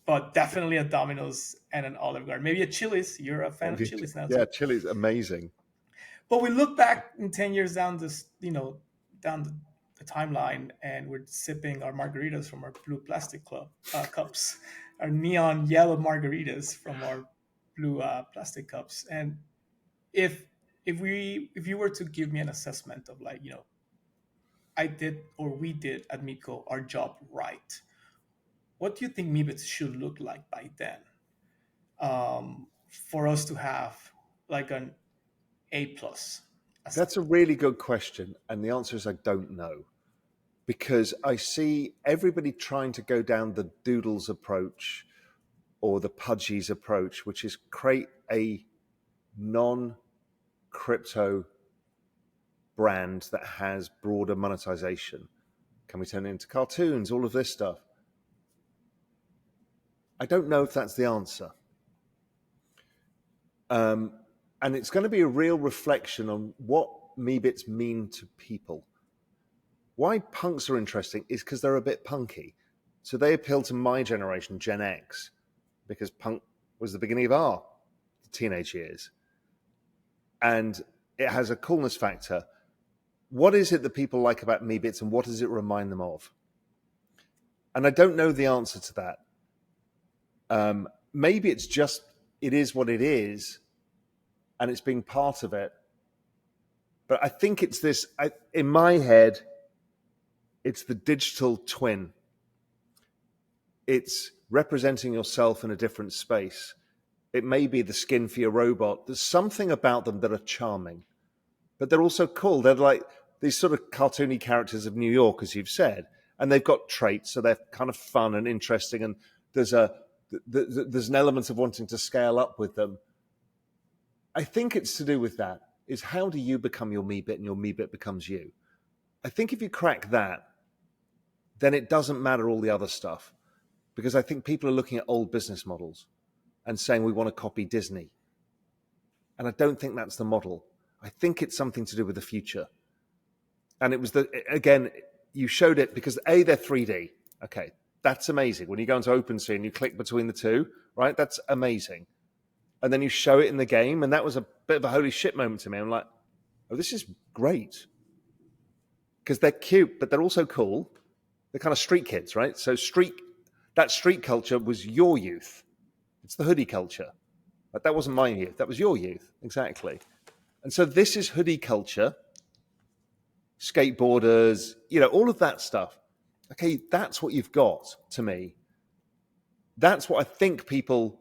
But definitely a Domino's and an Olive Garden. Maybe a Chili's. You're a fan of Chili's now Yeah, too. Chile's amazing. But we look back in 10 years down this, down the timeline, and we're sipping our margaritas from our blue plastic cups, our neon yellow margaritas from our blue plastic cups. And if if you were to give me an assessment of like, I did or we did at Miko our job right, what do you think Meebits should look like by then, for us to have like an A+ That's a aesthetic? really good question. And the answer is I don't know. Because I see everybody trying to go down the doodles approach or the pudgies approach, which is create a non crypto brand that has broader monetization. Can we turn it into cartoons? All of this stuff. I don't know if that's the answer. And it's going to be a real reflection on what Meebits mean to people. Why punks are interesting is because they're a bit punky. So they appeal to my generation, Gen X, because punk was the beginning of our teenage years. And it has a coolness factor. What is it that people like about Meebits and what does it remind them of? And I don't know the answer to that. Maybe it's just, it is what it is, and it's being part of it. But I think it's this, in my head, it's the digital twin. It's representing yourself in a different space. It may be the skin for your robot. There's something about them that are charming, but they're also cool. They're like these sort of cartoony characters of New York, as you've said, and they've got traits, so they're kind of fun and interesting. And there's an element of wanting to scale up with them. I think it's to do with that. Is how do you become your Meebit and your Meebit becomes you? I think if you crack that, then it doesn't matter all the other stuff. Because I think people are looking at old business models and saying we want to copy Disney. And I don't think that's the model. I think it's something to do with the future. And it was again, you showed it because they're 3D. Okay, that's amazing. When you go into OpenSea and you click between the two, right? That's amazing. And then you show it in the game, and that was a bit of a holy shit moment to me. I'm like, oh, this is great. Because they're cute, but they're also cool. They're kind of street kids, right? So that street culture was your youth. It's the hoodie culture. But that wasn't my youth. That was your youth. Exactly. And so this is hoodie culture, skateboarders, all of that stuff. Okay, that's what you've got to me. That's what I think people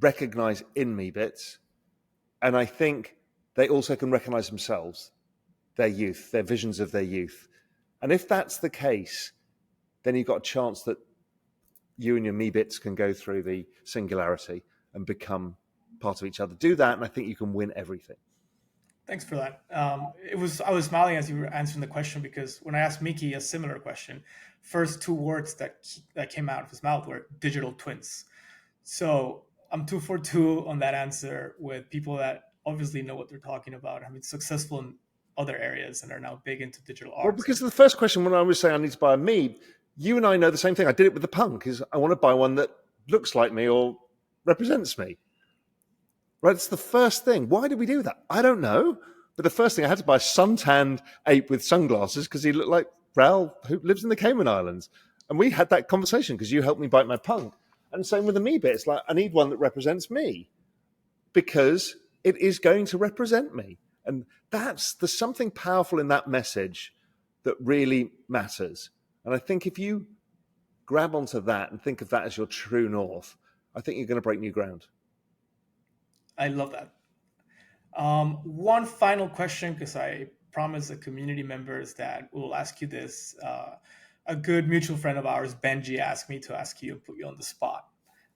recognize in Meebits. And I think they also can recognize themselves, their youth, their visions of their youth. And if that's the case, then you've got a chance that you and your Meebits can go through the singularity and become part of each other. Do that, and I think you can win everything. Thanks for that. I was smiling as you were answering the question because when I asked Miki a similar question, first two words that came out of his mouth were digital twins. So I'm 2 for 2 on that answer with people that obviously know what they're talking about, have been successful in other areas and are now big into digital Well, arts. because the first question when I was saying I need to buy a Meeb, you and I know the same thing. I did it with the punk. Is I want to buy one that looks like me or represents me. Right? It's the first thing. Why did we do that? I don't know. But the first thing I had to buy a suntanned ape with sunglasses because he looked like Raoul, who lives in the Cayman Islands. And we had that conversation because you helped me bite my punk. And same with the Meebit. It's like, I need one that represents me because it is going to represent me. And there's something powerful in that message that really matters. And I think if you grab onto that and think of that as your true north, I think you're going to break new ground. I love that. One final question, because I promised the community members that we'll ask you this. A good mutual friend of ours, Benji, asked me to ask you and put you on the spot.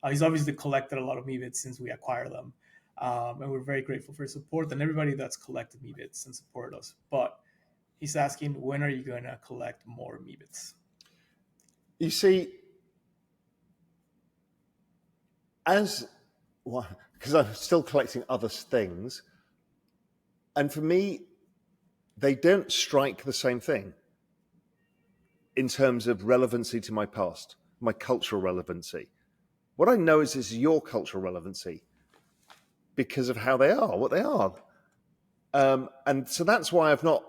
He's obviously collected a lot of Meebits since we acquired them. And we're very grateful for his support and everybody that's collected Meebits and supported us. But he's asking, when are you going to collect more Meebits? You see, because I'm still collecting other things, and for me, they don't strike the same thing in terms of relevancy to my past, my cultural relevancy. What I know is your cultural relevancy because of how they are, what they are. And so that's why I've not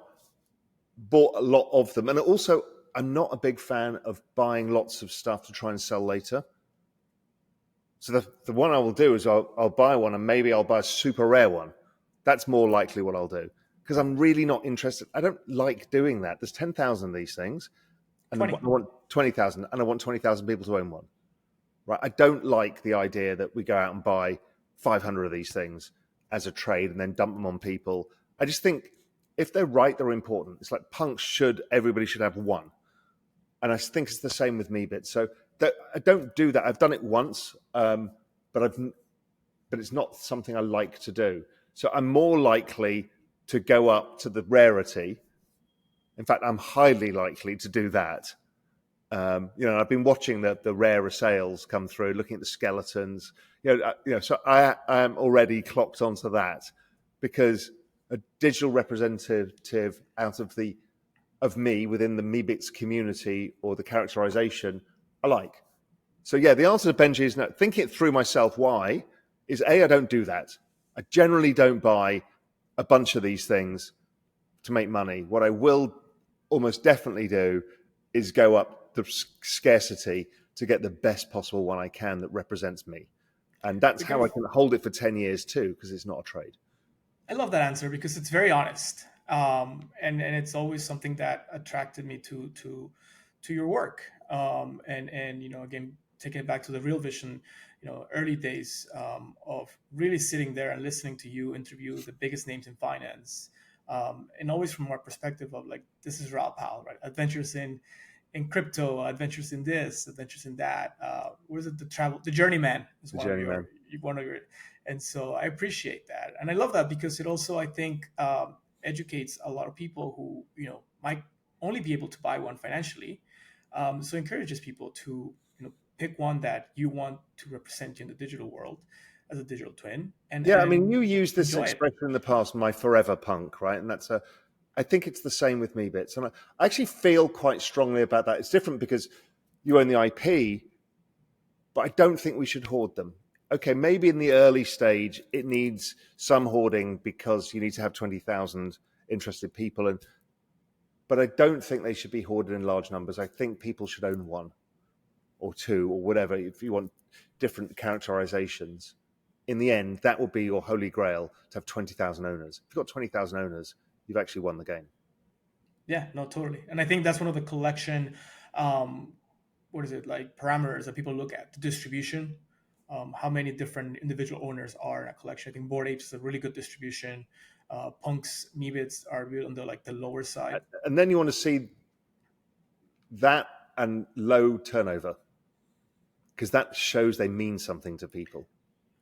bought a lot of them. And also, I'm not a big fan of buying lots of stuff to try and sell later. So the one I will do is I'll buy one and maybe I'll buy a super rare one. That's more likely what I'll do because I'm really not interested. I don't like doing that. There's 10,000 of these things and 20. I want 20,000 and I want 20,000 people to own one. Right? I don't like the idea that we go out and buy 500 of these things as a trade and then dump them on people. I just think if they're right, they're important. It's like everybody should have one. And I think it's the same with Meebits. So I don't do that. I've done it once, but it's not something I like to do. So I'm more likely to go up to the rarity. In fact, I'm highly likely to do that. I've been watching the rarer sales come through, looking at the skeletons. So I am already clocked onto that because a digital representative out of me within the Meebits community or the characterization I like. So yeah, the answer to Benji is no. Thinking it through myself, why is I don't do that. I generally don't buy a bunch of these things to make money. What I will almost definitely do is go up the scarcity to get the best possible one I can that represents me. And that's how I can hold it for 10 years too, because it's not a trade. I love that answer because it's very honest, and it's always something that attracted me to your work. And again, taking it back to the real vision, early days of really sitting there and listening to you interview the biggest names in finance, and always from our perspective of like, this is Raoul Pal, right? Adventures in crypto, adventures in this, adventures in that. What is it? The journeyman is one of your, and so I appreciate that, and I love that because it also, I think, educates a lot of people who might only be able to buy one financially, So it encourages people to pick one that you want to represent you in the digital world as a digital twin, and Yeah, I mean, you used this enjoy it. expression in the past, "my forever punk," right? And I think it's the same with Meebits, and I actually feel quite strongly about that. It's different because you own the IP, but I don't think we should hoard them. Okay, maybe in the early stage it needs some hoarding because you need to have 20,000 interested people, but I don't think they should be hoarded in large numbers. I think people should own one or two or whatever if you want different characterizations. In the end, that will be your holy grail to have 20,000 owners. If you've got 20,000 owners, you've actually won the game. Yeah, no, totally. And I think that's one of the collection, um, what is it, like parameters that people look at, the distribution, how many different individual owners are in a collection. I think Bored Apes is a really good distribution. Punks, Meebits are really on the like the lower side, And then you want to see that and low turnover because that shows they mean something to people.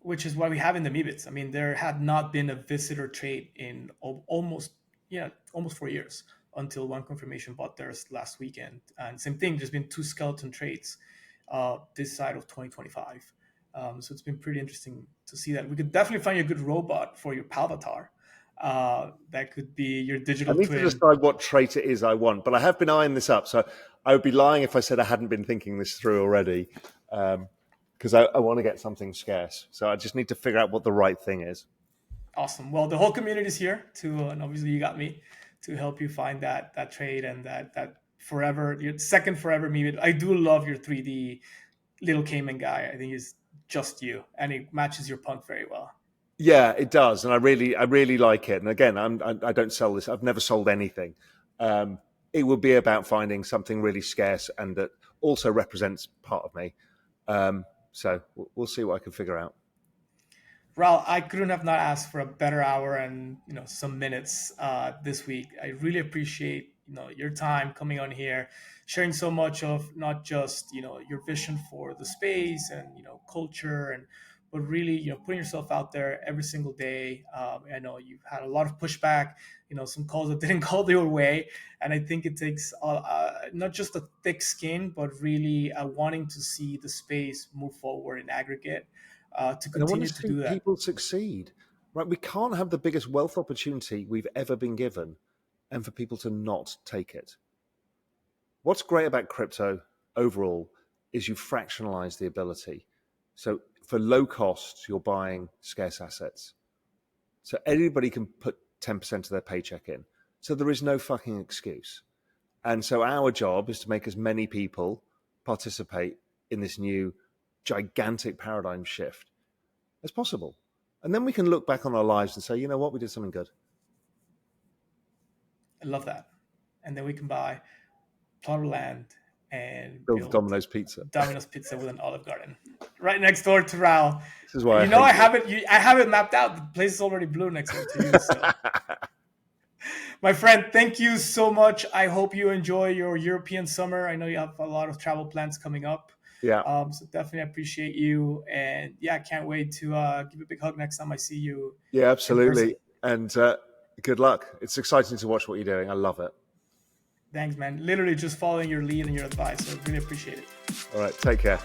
which is why we have in the Meebits. I mean, there had not been a visitor trade in almost, yeah, almost 4 years until One Confirmation bought theirs last weekend. And same thing, there's been two skeleton trades this side of 2025. So it's been pretty interesting to see that. We could definitely find you a good robot for your Palvatar. That could be your I digital need to twin. decide what trait it is I want, but I have been eyeing this up. So I would be lying if I said I hadn't been thinking this through already, because I want to get something scarce. So I just need to figure out what the right thing is. Awesome. Well, the whole community is here to, and obviously you got me to help you find that trade and that forever your second forever meme. I do love your 3D little Cayman guy. I think he's just you, and it matches your punk very well. Yeah, it does, and I really like it. And again, I don't sell this. I've never sold anything. It would be about finding something really scarce and that also represents part of me. So we'll see what I can figure out. Raul, I couldn't have not asked for a better hour and some minutes this week. I really appreciate your time coming on here, sharing so much of not just your vision for the space and culture and but really putting yourself out there every single day. I know you've had a lot of pushback, some calls that didn't call your way, and I think it takes not just a thick skin, but really wanting to see the space move forward in aggregate to And I want to continue to see do that. people succeed. Right? We can't have the biggest wealth opportunity we've ever been given and for people to not take it. What's great about crypto overall is you fractionalize the ability. So for low cost, you're buying scarce assets. So everybody can put 10% of their paycheck in. So there is no fucking excuse. And so our job is to make as many people participate in this new gigantic paradigm shift as possible. And then we can look back on our lives and say, you know what, we did something good. I love that. And then we can buy plot of land and Build build Domino's Pizza. Domino's Pizza with an Olive Garden right next door to Raoul. This is why I have it. I have it mapped out. The place is already blue next door to you. So, my friend, thank you so much. I hope you enjoy your European summer. I know you have a lot of travel plans coming up. Yeah. So definitely appreciate you, and yeah, can't wait to give a big hug next time I see you. Yeah, absolutely. And good luck. It's exciting to watch what you're doing. I love it. Thanks, man. Literally just following your lead and your advice. So really appreciate it. All right. Take care.